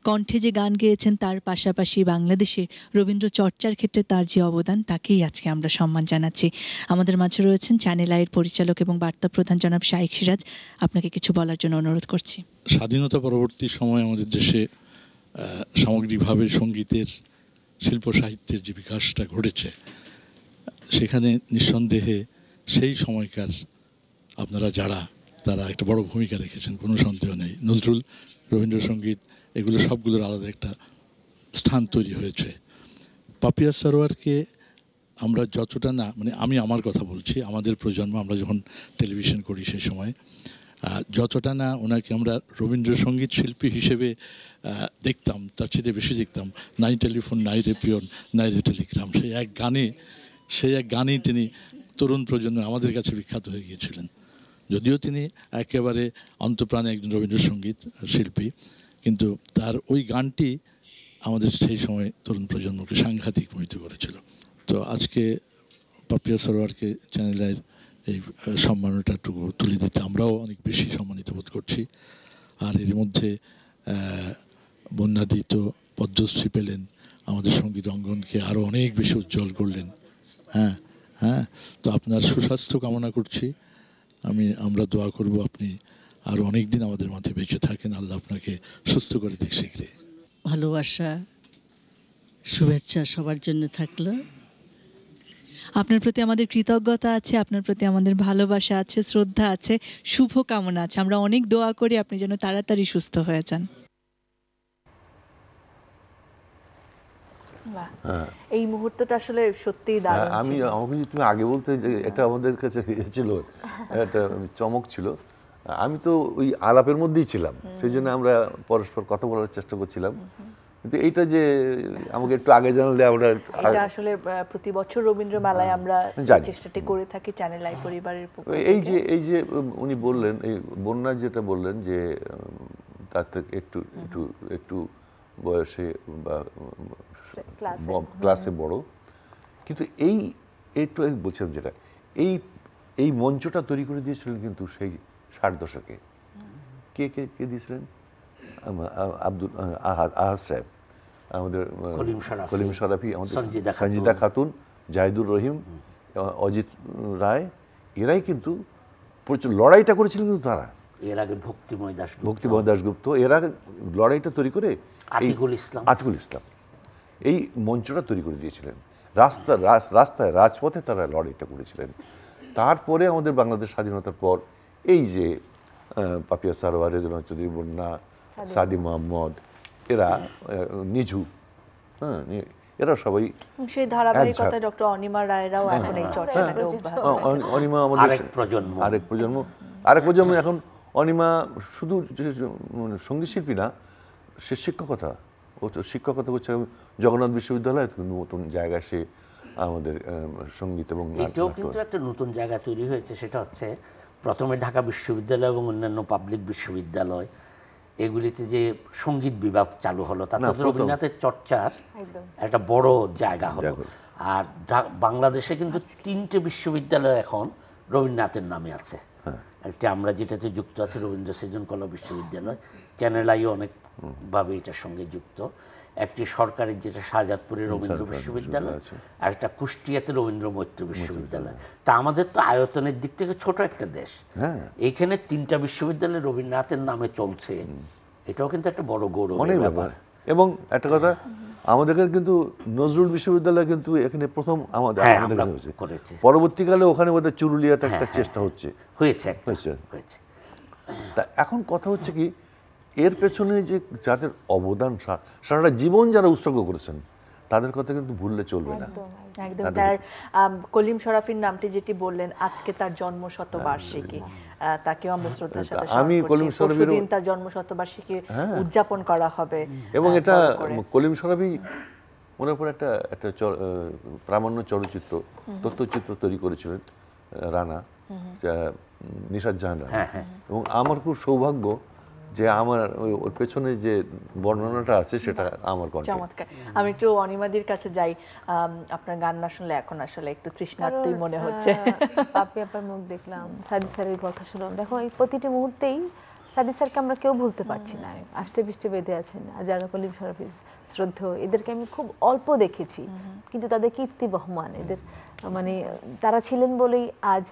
কণ্ঠে যে গান গেয়েছেন তার পাশাপাশি বাংলাদেশে রবীন্দ্র চর্চার ক্ষেত্রে তার যে অবদান, তাকেই আজকে আমরা সম্মান জানাচ্ছি। আমাদের মাঝে রয়েছেন চ্যানেল আইয়ের পরিচালক এবং বার্তা প্রধান জনাব শাইখ সিরাজ। আপনাকে কিছু বলার জন্য অনুরোধ করছি। স্বাধীনতা পরবর্তী সময় আমাদের দেশে সামগ্রিকভাবে সঙ্গীতের, শিল্প সাহিত্যের যে বিকাশটা ঘটেছে, সেখানে নিঃসন্দেহে সেই সময়কার আপনারা যারা, তারা একটা বড় ভূমিকা রেখেছেন, কোনো সন্দেহ নেই। নজরুল, রবীন্দ্রসঙ্গীত, এগুলো সবগুলোর আলাদা একটা স্থান তৈরি হয়েছে। পাপিয়া সারোয়ারকে আমরা যতটা না, মানে আমি আমার কথা বলছি, আমাদের প্রজন্ম, আমরা যখন টেলিভিশন করি সেই সময় যতটা না ওনাকে আমরা রবীন্দ্রসঙ্গীত শিল্পী হিসেবে দেখতাম, তার চেয়ে বেশি দেখতাম নাই টেলিফোন, নাই রে পিয়ন, নাই রে টেলিগ্রাম। সেই এক গানেই তিনি তরুণ প্রজন্ম আমাদের কাছে বিখ্যাত হয়ে গিয়েছিলেন। যদিও তিনি একেবারে অন্তঃপ্রাণে একজন রবীন্দ্রসঙ্গীত শিল্পী, কিন্তু তার ওই গানটি আমাদের সেই সময় তরুণ প্রজন্মকে সাংঘাতিক মোহিত করেছিল। তো আজকে পাপিয়া সারোয়ারকে চ্যানেলের এই সম্মাননাটুকু তুলে দিতে আমরাও অনেক বেশি সম্মানিত বোধ করছি। আর এর মধ্যে বন্যাদি তো পদ্মশ্রী পেলেন, আমাদের সঙ্গীত অঙ্গনকে আরও অনেক বেশি উজ্জ্বল করলেন। হ্যাঁ হ্যাঁ, তো আপনার সুস্বাস্থ্য কামনা করছি। আমরা দোয়া করব আপনি আরও অনেক দিন আমাদের মাঝে বেঁচে থাকেন, আল্লাহ আপনাকে সুস্থ করে দিক শীঘ্রই। ভালোবাসা, শুভেচ্ছা সবার জন্য থাকলো। আপনার প্রতি আমাদের কৃতজ্ঞতা আছে, আপনার প্রতি আমাদের ভালোবাসা আছে, শ্রদ্ধা আছে, শুভকামনা আছে। আমরা অনেক দোয়া করি আপনি যেন তাড়াতাড়ি সুস্থ হয়ে যান। এই মুহূর্তটা আসলে সত্যিই দারুণ ছিল। আমাকে তুমি আগে বলতে যে এটা আমাদের কাছে ছিল, একটা চমক ছিল। আমি তো ওই আলাপের মধ্যেই ছিলাম, সেই জন্য আমরা পরস্পর কথা বলার চেষ্টা করছিলাম। কিন্তু এইটা যে আমাকে একটু আগে জানালে আমরা, এটা আসলে প্রতি বছর রবীন্দ্র মেলায় আমরা চেষ্টাটি করে থাকি চ্যানেল আই পরিবারের পক্ষ থেকে। এই যে উনি বললেন, এই বন্যা যেটা বললেন যে তার থেকে একটু বয়সে বা ক্লাসে বড়, কিন্তু এইটা বলছিলাম যেটা, এই মঞ্চটা তৈরি করে দিয়েছিলেন কিন্তু সেই 60 দশকে। কে দিয়েছিলেন? আব্দুল আহাদ সাহেব, আমাদের কলিম শরাফি, আমাদের সঞ্জিদা খাতুন, জাহিদুর রহিম, অজিত রায়, এরাই কিন্তু প্রচুর লড়াইটা করেছিলেন। কিন্তু তারা এর আগে ভক্তিময় দাশগুপ্ত, এরা লড়াইটা তৈরি করে আতিকুল ইসলাম এই মঞ্চটা তৈরি করে দিয়েছিলেন। রাস্তায় রাজপথে তারা লড়াইটা করেছিলেন। তারপরে আমাদের বাংলাদেশ স্বাধীনতার পর এই যে পাপিয়া সারোয়ার, রেজওয়ানা চৌধুরী, বন্যা, সাদি মোহাম্মদ, এরা নিঝু, হ্যাঁ, এরা সবাই সেই ধারাবাহিকতায় ডক্টর অনিমা রায়রাও এখন এই চর্চাটাকে, অনিমা আমাদের আরেক প্রজন্ম, আরেক প্রজন্ম এখন অনিমা শুধু সঙ্গীত শিল্পী না, সে শিক্ষকতা, ও শিক্ষকতা করছে জগন্নাথ বিশ্ববিদ্যালয়ে, নতুন জায়গায় সে আমাদের সঙ্গীত এবং এটাও কিন্তু একটা নতুন জায়গা তৈরি হয়েছে। সেটা হচ্ছে প্রথমে ঢাকা বিশ্ববিদ্যালয় এবং অন্যান্য পাবলিক বিশ্ববিদ্যালয় এগুলিতে যে সঙ্গীত বিভাগ চালু হলো, তাতে রবীন্দ্রনাথের চর্চার একটা বড় জায়গা হলো। আর বাংলাদেশে কিন্তু 3টে বিশ্ববিদ্যালয় এখন রবীন্দ্রনাথের নামে আছে। একটা আমরা যেটাতে যুক্ত আছে রবীন্দ্র সৃজন কলা বিশ্ববিদ্যালয়, চ্যানেল আই অনেকভাবে এটার সঙ্গে যুক্ত। একটি সরকারের যেটা শাহজাদপুরে রবীন্দ্র বিশ্ববিদ্যালয়, আর একটা কুষ্টিয়াতে রবীন্দ্র মৈত্র বিশ্ববিদ্যালয়। তা আমাদের তো আয়তনের দিক থেকে ছোট একটা দেশ, এইখানে 3টা বিশ্ববিদ্যালয় রবীন্দ্রনাথের নামে চলছে, এটাও কিন্তু একটা বড় গৌরব ব্যাপার। এবং একটা কথা, আমাদের কিন্তু নজরুল বিশ্ববিদ্যালয় কিন্তু এখানে প্রথম আমাদের করেছে। পরবর্তীকালে ওখানে বোধহয় চুরুলিয়াতে একটা চেষ্টা হয়েছে। তা এখন কথা হচ্ছে কি, এর পেছনে যে যাদের অবদান সারাটা জীবন যারা উৎসর্গ করেছেন, তাদের কথা কিন্তু ভুললে চলবে না। একদম। তার কলিম শরাফির নামটি যেটি বললেন, আজকে তার জন্ম শতবার্ষিকী, তাকেও আমরা শ্রদ্ধার সাথে আমি কলিম শরাফির দিন তার জন্ম শতবার্ষিকী উদযাপন করা হবে। এবং এটা কলিম শরাফি মনে পড়ে একটা প্রামাণ্য চলচ্চিত্র তথ্যচিত্র তৈরি করেছিলেন রানা, নিশাত জাহান রানা। এবং আমার খুব সৌভাগ্য যে আমার ওর পেছনে যে বর্ণনাটা আছে সেটা আমার কণ্ঠে। চমৎকার। আমি একটু অনিমাদির কাছে যাই, আপনার গান না শুনলে এখন আসলে একটু তৃষ্ণার্তই মনে হচ্ছে। পাপি আপার মুখ দেখলাম, সাদি স্যারের কথা শুনলাম, দেখো এই প্রতিটি মুহূর্তেই সাদি স্যারকে আমরা কেউ ভুলতে পারছি না, আষ্টে পৃষ্ঠে বেঁধে আছেন। আর যারা কলিম শরাফি শ্রদ্ধেয়, এদেরকে আমি খুব অল্প দেখেছি, কিন্তু তাদের কীর্তি বহমান, এদের মানে তারা ছিলেন বলেই আজ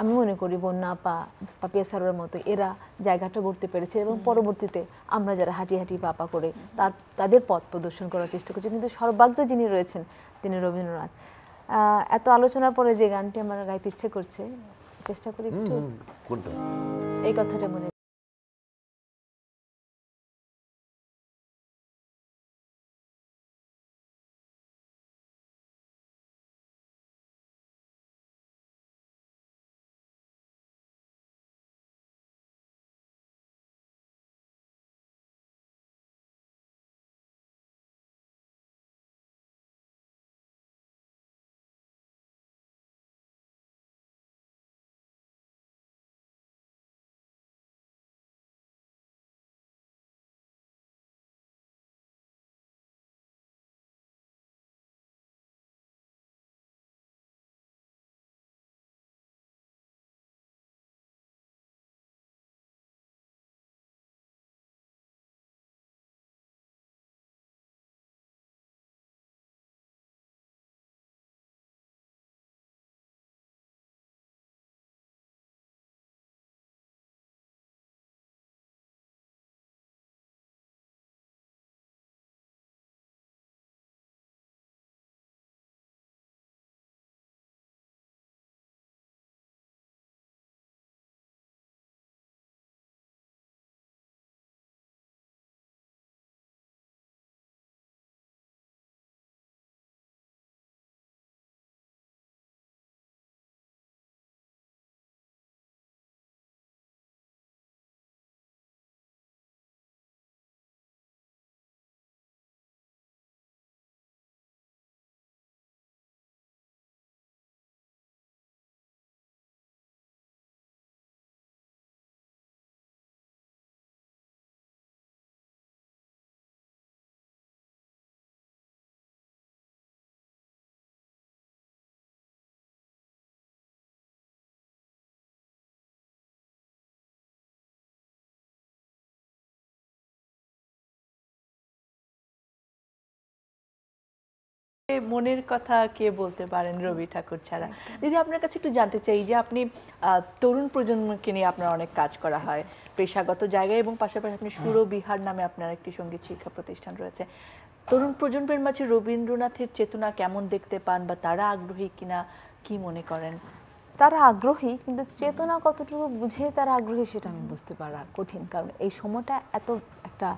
আমি মনে করি বন্যা আপা, পাপিয়া সারোয়ার মতো এরা জায়গাটা গড়তে পেরেছে। এবং পরবর্তীতে আমরা যারা হাঁটি হাঁটি পাপা করে তাদের পথ প্রদর্শন করার চেষ্টা করছি। কিন্তু সর্বাগ্রে যিনি রয়েছেন তিনি রবীন্দ্রনাথ। এত আলোচনার পরে যে গানটি আমার গাইতে ইচ্ছে করছে, চেষ্টা করি একটু এই কথাটা মনে। মনের কথা কে বলতে পারেন রবি ঠাকুর ছাড়া। দিদি, আপনার কাছে একটু জানতে চাই যে আপনি তরুণ প্রজন্মকে নিয়ে আপনার অনেক কাজ করা হয় পেশাগত জায়গায়, এবং পাশাপাশি আপনি সুরবিহার নামে আপনার একটি সঙ্গীত শিক্ষা প্রতিষ্ঠান রয়েছে। তরুণ প্রজন্মের মাঝে রবীন্দ্রনাথের চেতনা কেমন দেখতে পান, বা তারা আগ্রহী কিনা, কি মনে করেন? তারা আগ্রহী, কিন্তু চেতনা কতটুকু বুঝে তারা আগ্রহী সেটা আমি বুঝতে পারা কঠিন। কারণ এই সময়টা এত একটা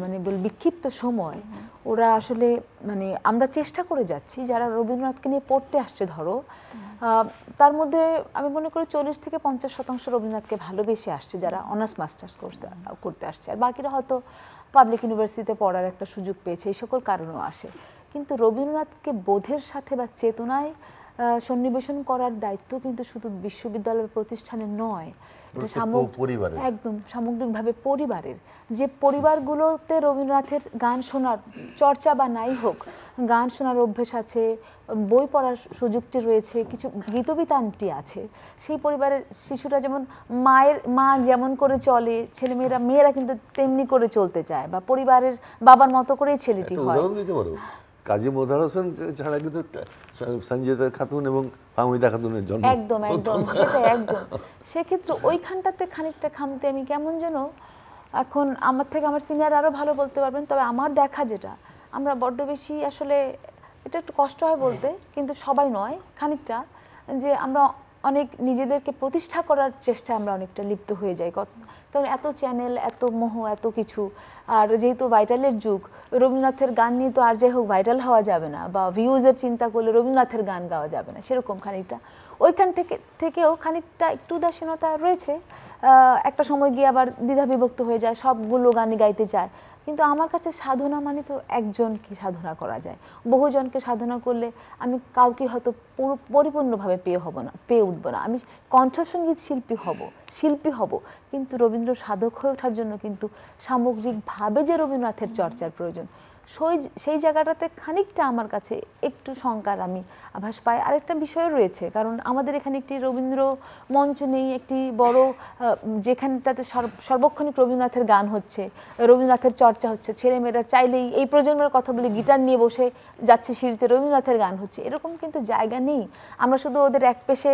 মানে বিক্ষিপ্ত সময়, ওরা আসলে মানে আমরা চেষ্টা করে যাচ্ছি যারা রবীন্দ্রনাথকে নিয়ে পড়তে আসছে, ধরো তার মধ্যে আমি মনে করি 40 থেকে 50% রবীন্দ্রনাথকে ভালোবেসে আসছে যারা অনার্স মাস্টার্স করতে আসছে, আর বাকিরা হয়তো পাবলিক ইউনিভার্সিটিতে পড়ার একটা সুযোগ পেয়েছে, এই সকল কারণেও আসে। কিন্তু রবীন্দ্রনাথকে বোধের সাথে বা চেতনায় সন্নিবেশন করার দায়িত্ব কিন্তু শুধু বিশ্ববিদ্যালয়ের প্রতিষ্ঠানের নয়, এটা একদম সামগ্রিকভাবে পরিবারের। যে পরিবারগুলোতে রবীন্দ্রনাথের গান শোনার চর্চা বা নাই হোক, গান শোনার অভ্যেস আছে, বই পড়ার সুযোগটি রয়েছে, কিছু গীতবিতানটি আছে, সেই পরিবারের শিশুরা যেমন মা যেমন করে চলে, মেয়েরা কিন্তু তেমনি করে চলতে চায়, বা পরিবারের বাবার মতো করেই ছেলেটি হয়। কাজী মোদার হোসেন ছাড়া কিন্তু সঞ্জিতা খাতুন এবং ফাহমিদা খাতুনের জন্ম একদম সেটাই একদম। সেক্ষেত্রে ওইখানটাতে খানিকটা খামতে আমি কেমন যেন, এখন আমার থেকে আমার সিনিয়র আরো ভালো বলতে পারবেন, তবে আমার দেখা যেটা আমরা বড্ড বেশি আসলে, এটা একটু কষ্ট হয় বলতে, কিন্তু সবাই নয়, খানিকটা যে আমরা অনেক নিজেদেরকে প্রতিষ্ঠা করার চেষ্টায় আমরা অনেকটা লিপ্ত হয়ে যাই, কারণ এত চ্যানেল, এত মোহ, এত কিছু। আর যেহেতু ভাইরালের যুগ, রবীন্দ্রনাথের গান নিয়ে তো আর যাই হোক ভাইরাল হওয়া যাবে না, বা ভিউজের চিন্তা করলে রবীন্দ্রনাথের গান গাওয়া যাবে না, সেরকম খানিকটা ওইখান থেকেও খানিকটা একটু উদাসীনতা রয়েছে। একটা সময় গিয়ে আবার দ্বিধা বিভক্ত হয়ে যায়, সবগুলো গানই গাইতে চায়। কিন্তু আমার কাছে সাধনা মানে তো একজনকে সাধনা করা যায়, বহুজনকে সাধনা করলে আমি কাউকে হয়তো পরিপূর্ণভাবে পেয়ে উঠবো না। আমি কণ্ঠসঙ্গীত শিল্পী হব, কিন্তু রবীন্দ্র সাধক হয়ে ওঠার জন্য কিন্তু সামগ্রিকভাবে যে রবীন্দ্রনাথের চর্চার প্রয়োজন, সেই জায়গাটাতে খানিকটা আমার কাছে একটু শঙ্কার আমি আভাস পাই। আরেকটা বিষয় রয়েছে, কারণ আমাদের এখানে একটি রবীন্দ্র মঞ্চ নেই, একটি বড় যেখানটাতে সর্বক্ষণিক রবীন্দ্রনাথের গান হচ্ছে, রবীন্দ্রনাথের চর্চা হচ্ছে, ছেলেমেয়েরা চাইলেই এই প্রজন্মের কথা বলে গিটার নিয়ে বসে যাচ্ছে সিঁড়িতে, রবীন্দ্রনাথের গান হচ্ছে, এরকম কিন্তু জায়গা নেই। আমরা শুধু ওদের এক পেশে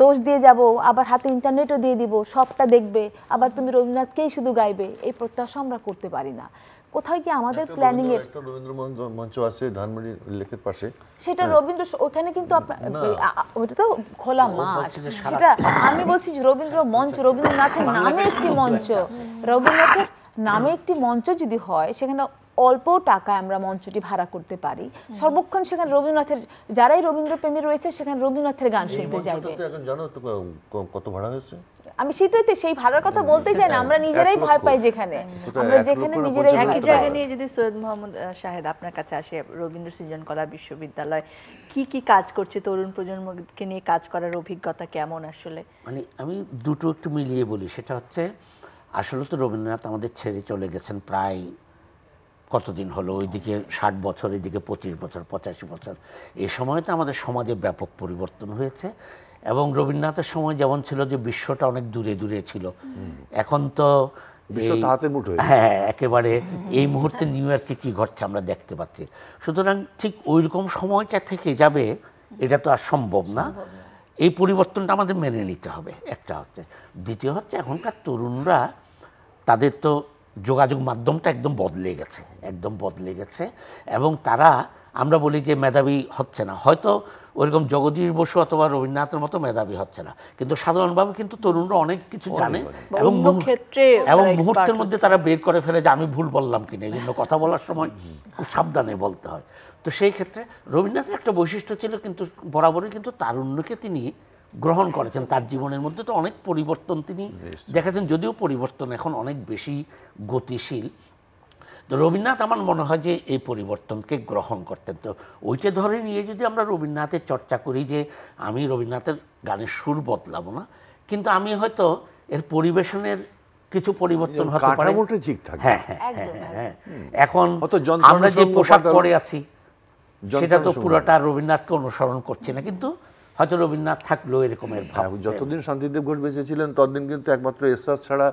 দোষ দিয়ে যাব, আবার হাতে ইন্টারনেটও দিয়ে দিব, সবটা দেখবে, আবার তুমি রবীন্দ্রনাথকেই শুধু গাইবে, এই প্রত্যাশা আমরা করতে পারি না। কোথায় কি আমাদের প্ল্যানিং এর একটা রবীন্দ্র মঞ্চ আছে ধানমন্ডি লেকের পাশে, সেটা রবীন্দ্র, ওখানে কিন্তু ওটা তো খোলা মাঠ, সেটা আমি বলছি যে রবীন্দ্র মঞ্চ, রবীন্দ্রনাথের নামে একটি মঞ্চ, রবীন্দ্রনাথের নামে একটি মঞ্চ যদি হয়, সেখানে অল্প টাকায় আমরা মঞ্চটি ভাড়া করতে পারি, সর্বক্ষণ সেখানে রবীন্দ্রনাথের, যারাই রবীন্দ্র প্রেমী রয়েছে সেখানে রবীন্দ্রনাথের গান শুনতে যাবে। এখন জানো তো কত ভাড়া হয়েছে? আমি সেটাইতে সেই ভাড়ার কথা বলতে চাই না, আমরা নিজেরাই ভয় পাই, যেখানে নিজেরাই একই জায়গা নিয়ে যদি সৈয়দ মোহাম্মদ শাহেদ আপনার কাছে আসে, রবীন্দ্র সৃজনকলা বিশ্ববিদ্যালয় কি কি কাজ করছে, তরুণ প্রজন্মকে নিয়ে কাজ করার অভিজ্ঞতা কেমন আসলে? মানে আমি দুটো একটু মিলিয়ে বলি, সেটা হচ্ছে আসলে তো রবীন্দ্রনাথ আমাদের ছেড়ে চলে গেছেন প্রায় কতদিন হলো, ওইদিকে 60 বছর, এদিকে 25 বছর, 85 বছর। এই সময় তো আমাদের সমাজে ব্যাপক পরিবর্তন হয়েছে, এবং রবীন্দ্রনাথের সময় যেমন ছিল যে বিশ্বটা অনেক দূরে দূরে ছিল, এখন তো হ্যাঁ একেবারে এই মুহূর্তে নিউ ইয়র্কে কি ঘটছে আমরা দেখতে পাচ্ছি। সুতরাং ঠিক ওই রকম সময়টা থেকে যাবে, এটা তো আর সম্ভব না। এই পরিবর্তনটা আমাদের মেনে নিতে হবে, একটা হচ্ছে। দ্বিতীয় হচ্ছে এখনকার তরুণরা, তাদের তো যোগাযোগ মাধ্যমটা একদম বদলে গেছে, এবং তারা, আমরা বলি যে মেধাবী হচ্ছে না, হয়তো ওইরকম জগদীশ বসু অথবা রবীন্দ্রনাথের মতো মেধাবী হচ্ছে না, কিন্তু সাধারণভাবে কিন্তু তরুণরা অনেক কিছু জানে, এবং মুহূর্তের মধ্যে তারা বের করে ফেলে যে আমি ভুল বললাম কিনা, এই জন্য কথা বলার সময় খুব সাবধানে বলতে হয়। তো সেই ক্ষেত্রে রবীন্দ্রনাথের একটা বৈশিষ্ট্য ছিল, কিন্তু বরাবরই কিন্তু তারুণ্যকে তিনি গ্রহণ করেছেন, তার জীবনের মধ্যে তো অনেক পরিবর্তন তিনি দেখেছেন, যদিও পরিবর্তন এখন অনেক বেশি গতিশীল। তো রবীন্দ্রনাথ আমার মনে হয় যে এই পরিবর্তনকে গ্রহণ করতেন। তো ওইটা ধরে নিয়ে যদি আমরা রবীন্দ্রনাথের চর্চা করি, যে আমি রবীন্দ্রনাথের গানের সুর বদলাবো না, কিন্তু আমি হয়তো এর পরিবেশনের কিছু পরিবর্তন হতে পারে। হ্যাঁ হ্যাঁ হ্যাঁ, এখন আমরা যে পোশাক পরে আছি সেটা তো পুরোটা রবীন্দ্রনাথকে অনুসরণ করছে না, কিন্তু হয়তো রবীন্দ্রনাথ থাকলেও এরকমের ভাব। যতদিন শান্তিদেব ঘোষ বেঁচে ছিলেন ততদিন কিন্তু একমাত্র এসএস ছাড়া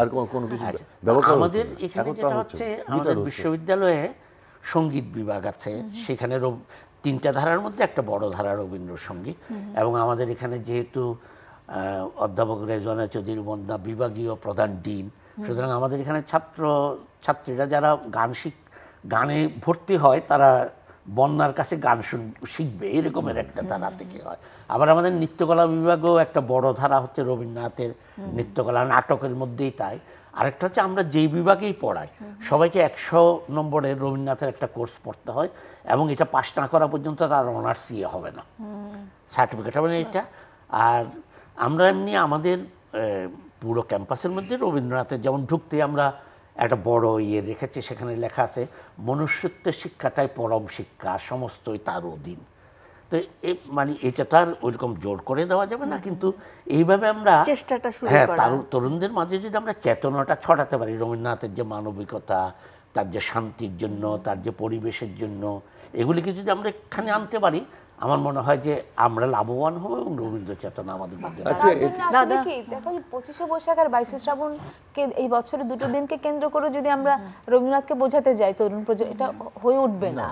আর কোনো কিছু ব্যবহার। আমাদের এখানে যেটা হচ্ছে, আমাদের বিশ্ববিদ্যালয়ে সঙ্গীত বিভাগ আছে, সেখানে 3টা ধারার মধ্যে একটা বড় ধারা রবীন্দ্রসঙ্গীত, এবং আমাদের এখানে যেহেতু অধ্যাপক রেজওয়ানা চৌধুরী বন্দনা বিভাগীয় প্রধান ডিন, সুতরাং আমাদের এখানে ছাত্রীরা যারা গানে ভর্তি হয়, তারা বন্যার কাছে গান শিখবে, এরকমের একটা ধারা থেকে হয়। আবার আমাদের নৃত্যকলা বিভাগেও একটা বড় ধারা হচ্ছে রবীন্দ্রনাথের নৃত্যকলা, নাটকের মধ্যেই তাই। আরেকটা হচ্ছে আমরা যেই বিভাগেই পড়াই সবাইকে 100 নম্বরের রবীন্দ্রনাথের একটা কোর্স পড়তে হয় এবং এটা পাস না করা পর্যন্ত তার অনার্স ইয়ে হবে না, সার্টিফিকেট হবে না এটা। আর আমরা এমনি আমাদের পুরো ক্যাম্পাসের মধ্যে রবীন্দ্রনাথের যেমন ঢুকতে আমরা একটা বড় ইয়ে রেখেছি, সেখানে লেখা আছে মনুষ্যত্বের শিক্ষাটাই পরম শিক্ষা, সমস্তই তার অধীন। তো মানে এটা তো আর ওইরকম জোর করে দেওয়া যাবে না, কিন্তু এইভাবে আমরা চেষ্টাটা শুরু হ্যাঁ করা। তরুণদের মাঝে যদি আমরা চেতনাটা ছড়াতে পারি রবীন্দ্রনাথের যে মানবিকতা, তার যে শান্তির জন্য, তার যে পরিবেশের জন্য, এগুলিকে যদি আমরা এখানে আনতে পারি, আমার মনে হয় যে আমরা লাভবান হব এবং রবীন্দ্র চেতনা আমাদের মধ্যে। আচ্ছা, তার জন্য আসলে কি দেখো 25শে বৈশাখ আর 22শে শ্রাবণকে এই বছরের দুটো দিনকে কেন্দ্র করে যদি আমরা রবীন্দ্রনাথকে বোঝাতে যাই তরুণ প্রজন্ম, এটা হয়ে উঠবে না।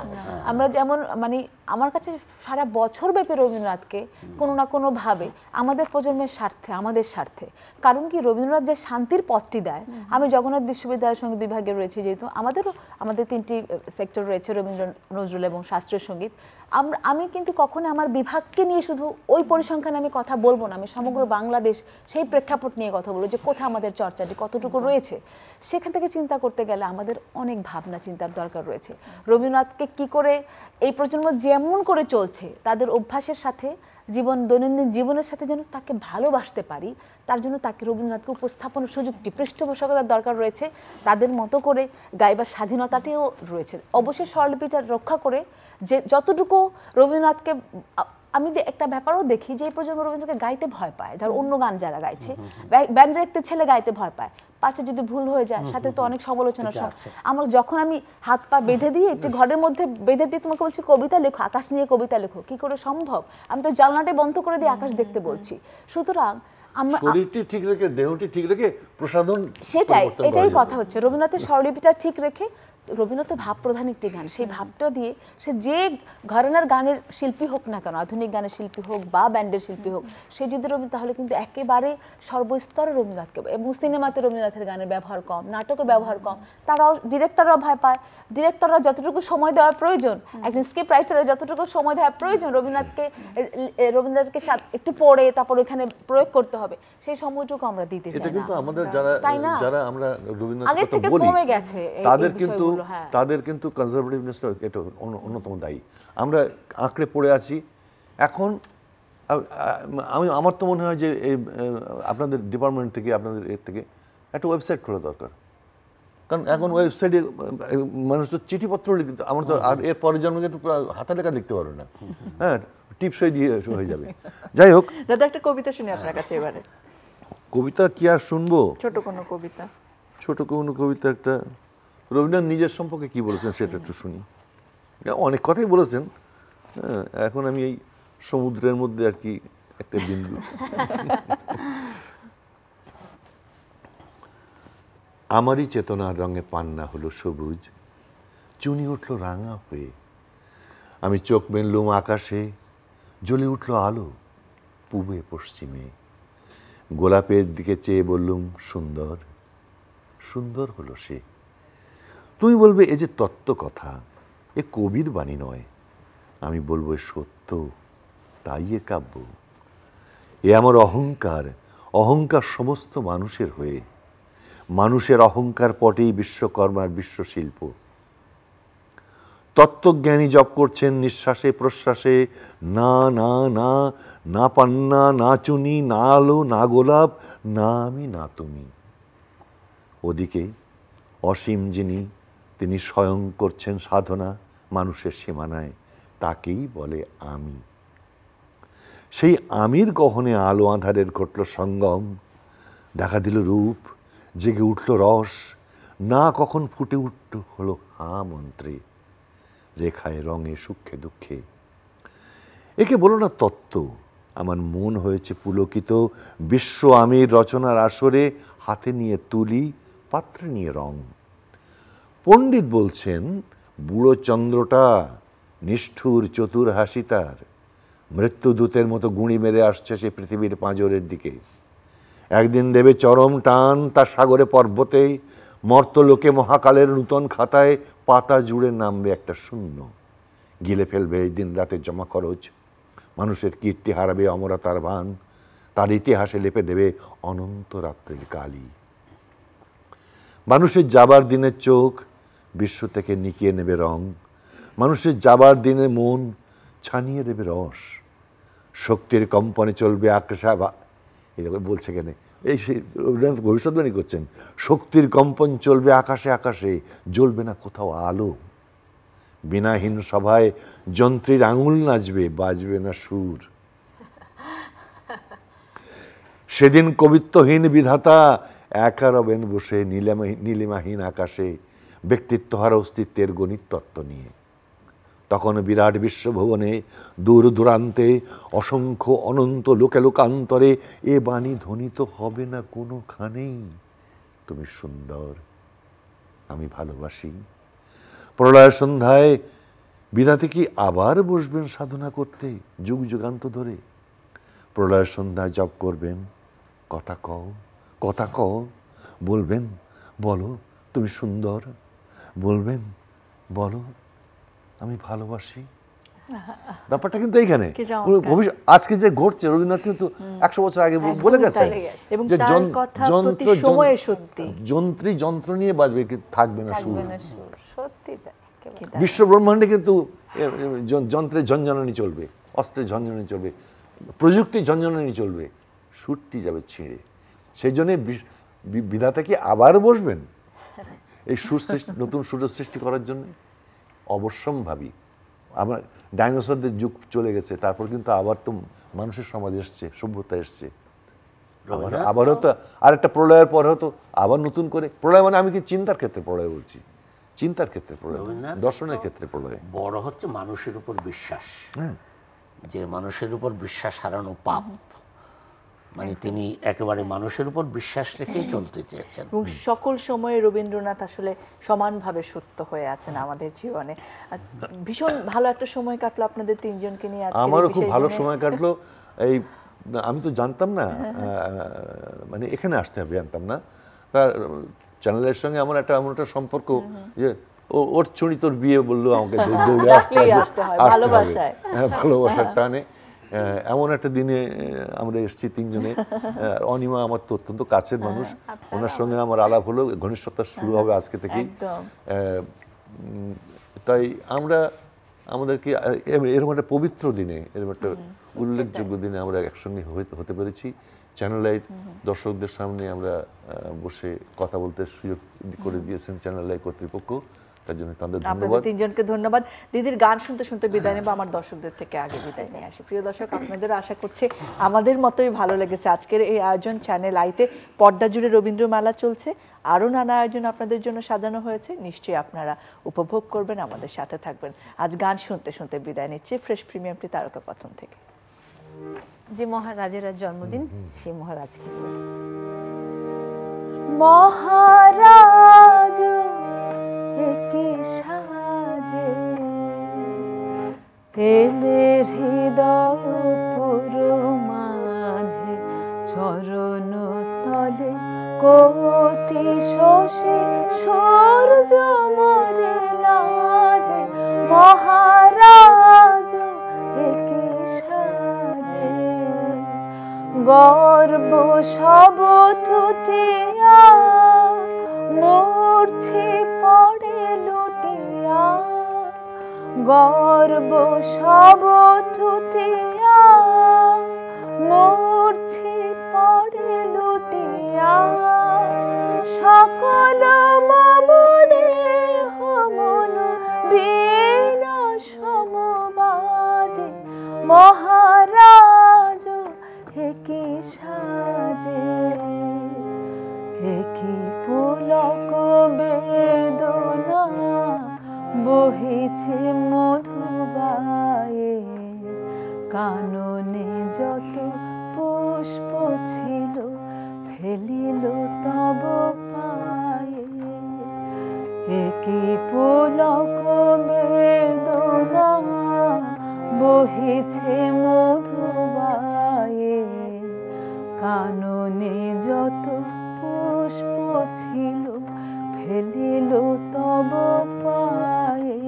আমরা যেমন মানে আমার কাছে সারা বছর ব্যাপী রবীন্দ্রনাথকে কোনো না কোনো ভাবে আমাদের প্রজন্মের স্বার্থে, আমাদের স্বার্থে, কারণ কি রবীন্দ্রনাথ যে শান্তির পথটি দেয়, আমি জগন্নাথ বিশ্ববিদ্যালয়ের সঙ্গীত বিভাগে রয়েছে, যেহেতু আমাদের 3টি সেক্টর রয়েছে, রবীন্দ্র, নজরুল এবং শাস্ত্রীয় সঙ্গীত। আমি কিন্তু কখনো আমার বিভাগকে নিয়ে শুধু ওই পরিসংখ্যানে আমি কথা বলবো না, আমি সমগ্র বাংলাদেশ সেই প্রেক্ষাপট নিয়ে কথা বলবো যে কোথায় আমাদের চর্চাটি কতটুকু রয়েছে। সেখান থেকে চিন্তা করতে গেলে আমাদের অনেক ভাবনা চিন্তার দরকার রয়েছে। রবীন্দ্রনাথকে কি করে এই প্রজন্ম যেমন করে চলছে তাদের অভ্যাসের সাথে, দৈনন্দিন জীবনের সাথে যেন তাকে ভালোবাসতে পারি, তার জন্য তাকে রবীন্দ্রনাথকে উপস্থাপনের সুযোগটি, পৃষ্ঠপোষকতার দরকার রয়েছে, তাদের মতো করে গাইবার স্বাধীনতাটিও রয়েছে। অবশ্যই স্বরলিপিটা রক্ষা করে যে যতটুকু রবীন্দ্রনাথকে, আমি একটা ব্যাপারও দেখি যে এই প্রজন্ম রবীন্দ্রকে গাইতে ভয় পায়। ধর অন্য গান যারা গাইছে, ব্যান্ডের একটা ছেলে গাইতে ভয় পায়, পাছে যদি ভুল হয়ে যায় সাথে তো অনেক সমালোচনার আমার, যখন আমি হাত পা বেঁধে দিয়ে একটি ঘরের মধ্যে বেঁধে দিয়ে তোমাকে বলছি কবিতা লেখো, আকাশ নিয়ে কবিতা লেখো, কি করে সম্ভব? আমি তো জানলাটা বন্ধ করে দিয়ে আকাশ দেখতে বলছি। সুতরাং শরীরটি ঠিক রেখে, দেহটি ঠিক রেখে প্রসাধন, এটাই কথা হচ্ছে। রবীন্দ্রনাথের স্বরলিপিটা ঠিক রেখে, রবীন্দ্রনাথ ভাব প্রধান একটি গান, সেই ভাবটা দিয়ে সে যে ঘরানার গানের শিল্পী হোক না কেন, আধুনিক গানের শিল্পী হোক বা ব্যান্ডের শিল্পী হোক, সে যদি তাহলে কিন্তু একেবারে সর্বস্তরে রবীন্দ্রনাথকে, এবং সিনেমাতে রবীন্দ্রনাথের গানের ব্যবহার কম, নাটকে ব্যবহার কম, তারাও ডিরেক্টররাও ভয় পায়। ডিরেক্টররা যতটুকু সময় দেওয়ার প্রয়োজন, একজন স্ক্রিপ্ট রাইটারের যতটুকু সময় দেওয়ার প্রয়োজন রবীন্দ্রনাথকে একটু পড়ে তারপর ওখানে প্রয়োগ করতে হবে, সেই সময়টুকু আমরা দিতে চাই না। এটা কিন্তু আমাদের যারা আমরা রবীন্দ্রনাথ আগের থেকে কমে গেছে, তাদের কিন্তু কনজারভেটিভনেসটা এটা অন্যতম দায়ী। আমরা আঁকড়ে পড়ে আছি। এখন আমার তো মনে হয় যে আপনাদের ডিপার্টমেন্ট থেকে, আপনাদের এর থেকে একটা ওয়েবসাইট খোলা দরকার, কারণ এখন ওয়েবসাইটে মানুষ তো চিঠিপত্র লিখতে, আমার তো আর এর পরের জন্মকে একটু হাতে লেখা লিখতে পারবে না, হ্যাঁ টিপসই দিয়ে হয়ে যাবে। যাই হোক দাদা, একটা কবিতা শুনি আপনার কাছে এবারে। কবিতা কি আর শুনবো? ছোট কোনো কবিতা। ছোট কোনো কবিতা একটা, রবীন্দ্রনাথ নিজের সম্পর্কে কি বলেছেন সেটা একটু শুনি। অনেক কথাই বলেছেন, এখন আমি এই সমুদ্রের মধ্যে আর কি একটা বিন্দু। আমারই চেতনার রঙে পান্না হলো সবুজ, চুনি উঠল রাঙা হয়ে, আমি চোখ মেললুম আকাশে, জ্বলে উঠল আলো পূবে পশ্চিমে, গোলাপের দিকে চেয়ে বললুম সুন্দর, সুন্দর হলো সে। তুমি বলবে এ যে তত্ত্ব কথা, এ কবির বাণী নয়। আমি বলবো এ সত্য, তাই এ কাব্য। এ আমার অহংকার, অহংকার সমস্ত মানুষের হয়ে, মানুষের অহংকার পটেই বিশ্বকর্মার বিশ্বশিল্প। তত্ত্বজ্ঞানী জপ করছেন নিঃশ্বাসে প্রশ্বাসে, না না না, না পান্না, না চুনি, না আলো, না গোলাপ, না আমি, না তুমি। ওদিকে অসীম যিনি, তিনি স্বয়ং করছেন সাধনা মানুষের সীমানায়, তাকেই বলে আমি। সেই আমির গহনে আলো আঁধারের ঘটল সঙ্গম, দেখা দিল রূপ, জেগে উঠল রস, না কখন ফুটে উঠল হলো হা মন্ত্রে, রেখায় রঙে সুখে দুঃখে। একে বলো না তত্ত্ব, আমার মন হয়েছে পুলকিত, বিশ্ব আমির রচনার আসরে, হাতে নিয়ে তুলি, পাত্রে নিয়ে রং। পণ্ডিত বলছেন বুড়ো চন্দ্রটা নিষ্ঠুর চতুর হাসি তার, মৃত্যুদূতের মতো গুঁড়ি মেরে আসছে সে পৃথিবীর পাঁজরের দিকে। একদিন দেবে চরম টান তার সাগরে পর্বতে, মর্তলোকে মহাকালের নূতন খাতায় পাতা জুড়ে নামবে একটা শূন্য, গিলে ফেলবে দিন রাতের জমা খরচ, মানুষের কীর্তি হারাবে অমরতার ভান, তার ইতিহাসে লেপে দেবে অনন্ত রাত্রির কালি। মানুষের যাবার দিনের চোখ বিশ্ব থেকে নিকিয়ে নেবে রং, মানুষের যাবার দিনে মন ছানিয়ে দেবে রস, শক্তির কম্পনে চলবে আকাশে এরকম বলছে কেন, এই সে ভবিষ্যৎবাণী করছেন, শক্তির কম্পন চলবে আকাশে আকাশে, জ্বলবে না কোথাও আলো, বিনাহীন সভায় যন্ত্রীর আঙুল নাচবে, বাজবে না সুর। সেদিন কবিত্বহীন বিধাতা একা রবেন বসে নীলিমাহীন আকাশে, ব্যক্তিত্বহারা অস্তিত্বের গণিত তত্ত্ব নিয়ে। তখন বিরাট বিশ্বভুবনে দূর দূরান্তে অসংখ্য অনন্ত লোকে লোকান্তরে এ বাণী ধ্বনিত হবে না কোনোখানেই, তুমি সুন্দর, আমি ভালোবাসি। প্রলয় সন্ধ্যায় বিধাতে কি আবার বসবেন সাধনা করতে যুগ যুগান্ত ধরে? প্রলয় সন্ধ্যায় জপ করবেন, কথা কও, কথা কও, বলবেন বলো তুমি সুন্দর, বলবেন বলো আমি ভালোবাসি। ব্যাপারটা কিন্তু এইখানে আজকে যে ঘটছে, রবীন্দ্রনাথ কিন্তু 100 বছর আগে বলে গেছে যে যন্ত্রী যন্ত্র নিয়ে বাজবে, থাকবে না সুর। বিশ্ব ব্রহ্মাণ্ডে কিন্তু যন্ত্রের ঝঞ্ঝনানি চলবে, অস্ত্রের ঝঞ্ঝনানি চলবে, প্রযুক্তির ঝঞ্ঝনানি চলবে, সুরটি যাবে ছিঁড়ে। সেই জন্যে বিধাতা কি আবার বসবেন এই সুর সৃষ্টি, নতুন সুরের সৃষ্টি করার জন্য? অবশ্যম্ভাবী। আমার ডাইনোসরদের যুগ চলে গেছে, তারপর কিন্তু আবার তো মানুষের সমাজ এসছে, সভ্যতা এসছে, আবারও তো আরেকটা প্রলয়ের পর হয়তো আবার নতুন করে প্রলয়, মানে আমি কি চিন্তার ক্ষেত্রে প্রলয় বলছি, চিন্তার ক্ষেত্রে প্রলয়, দর্শনের ক্ষেত্রে প্রলয়। বড় হচ্ছে মানুষের উপর বিশ্বাস, যে মানুষের উপর বিশ্বাস হারানো পাপ, মানে তিনি একেবারে মানুষের উপর বিশ্বাস রেখেই চলতে চেয়েছেন। এবং সকল সময়ে রবীন্দ্রনাথ আসলে সমানভাবে সত্য হয়ে আছেন আমাদের জীবনে। ভীষণ ভালো একটা সময় কাটলো আপনাদের তিনজনকে নিয়ে। আমারও খুব ভালো সময় কাটলো। এই আমি তো জানতাম না, মানে এখানে আসতে হবে জানতাম না, চ্যানেলের সঙ্গে আমার একটা এমন একটা সম্পর্ক যে ওর ছুঁড়ি তোর বিয়ে বললো আমাকে দৌড়ে আসতে হবে, ভালোবাসার টানে। এমন একটা দিনে আমরা এসেছি তিনজনে। অনিমা আমার তো অত্যন্ত কাছের মানুষ, ওনার সঙ্গে আমার আলাপ হলো, ঘনিষ্ঠতা শুরু হবে আজকে থেকেই। তাই আমরা আমাদেরকে এরকম একটা পবিত্র দিনে, এরকম একটা উল্লেখযোগ্য দিনে আমরা একসঙ্গে হতে পেরেছি। চ্যানেল আই দর্শকদের সামনে আমরা বসে কথা বলতে সুযোগ করে দিয়েছেন চ্যানেল আই কর্তৃপক্ষ, তার জন্য তাদের ধন্যবাদ। তিনজনকে ধন্যবাদ। দিদির গান শুনতে শুনতে বিদায় নেব, আমার দর্শকদের থেকে আগে বিদায় নিয়ে আসি। প্রিয় দর্শক, আপনাদের আশা করছি আমাদের মতোই ভালো লেগেছে আজকের এই আয়োজন। চ্যানেল আইতে পর্দা জুড়ে রবীন্দ্র মেলা চলছে, আরও নানা আয়োজন আপনাদের জন্য সাজানো হয়েছে, নিশ্চয়ই আপনারা উপভোগ করবেন, আমাদের সাথে থাকবেন। আজ গান শুনতে শুনতে বিদায় নিচ্ছে ফ্রেশ প্রিমিয়ামটি তারকা কথন থেকে। যে মহারাজের জন্মদিন, সেই মহারাজকে মহারাজ একে সাজে এলে হৃদয় পুরো মাঝে, চরণ তলে কোটি শশী সূর্য মরে লাজে, মহারাজ একে সাজে গর্ব সব টুটিয়া মূর্ছি পড়ে লুটিয়া, গর্ব সব টুটিয়া মূর্ছি পড়ে লুটিয়া, সকল মম দেহ মন বীণা সমবাজে, মহারাজ একে সাজে একি পুলক বেদনা বহিছে মধুবায়ে, কাননে যত পুষ্প ছিল ফেলিল তব পায়ে, একি পুলক বেদনা বহিছে মধুবায়ে, কাননে যত পুষ্প ছিল ফেলিল তব পায়ে,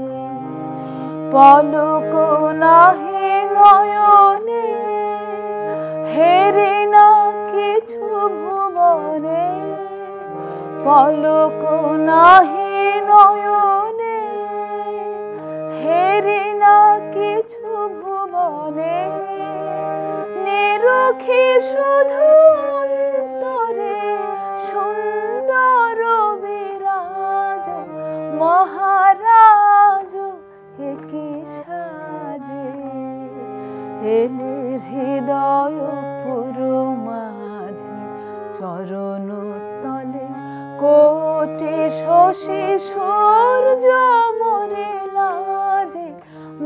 পলক নাহি নয়নে হেরি না কিছু ভুবনে, পলক নাহি নয়নে, হেরি না কিছু ভুবনে, নিরখি শুধু অন্তরে সুন্দর বিরাজ, মহারাজ একি সাজে, এলে হৃদয় পুরো মাঝে, চরণ তলে কোটি শশী সূর্য মরে লাজে,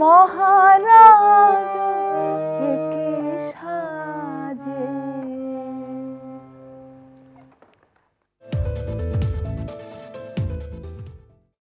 মহা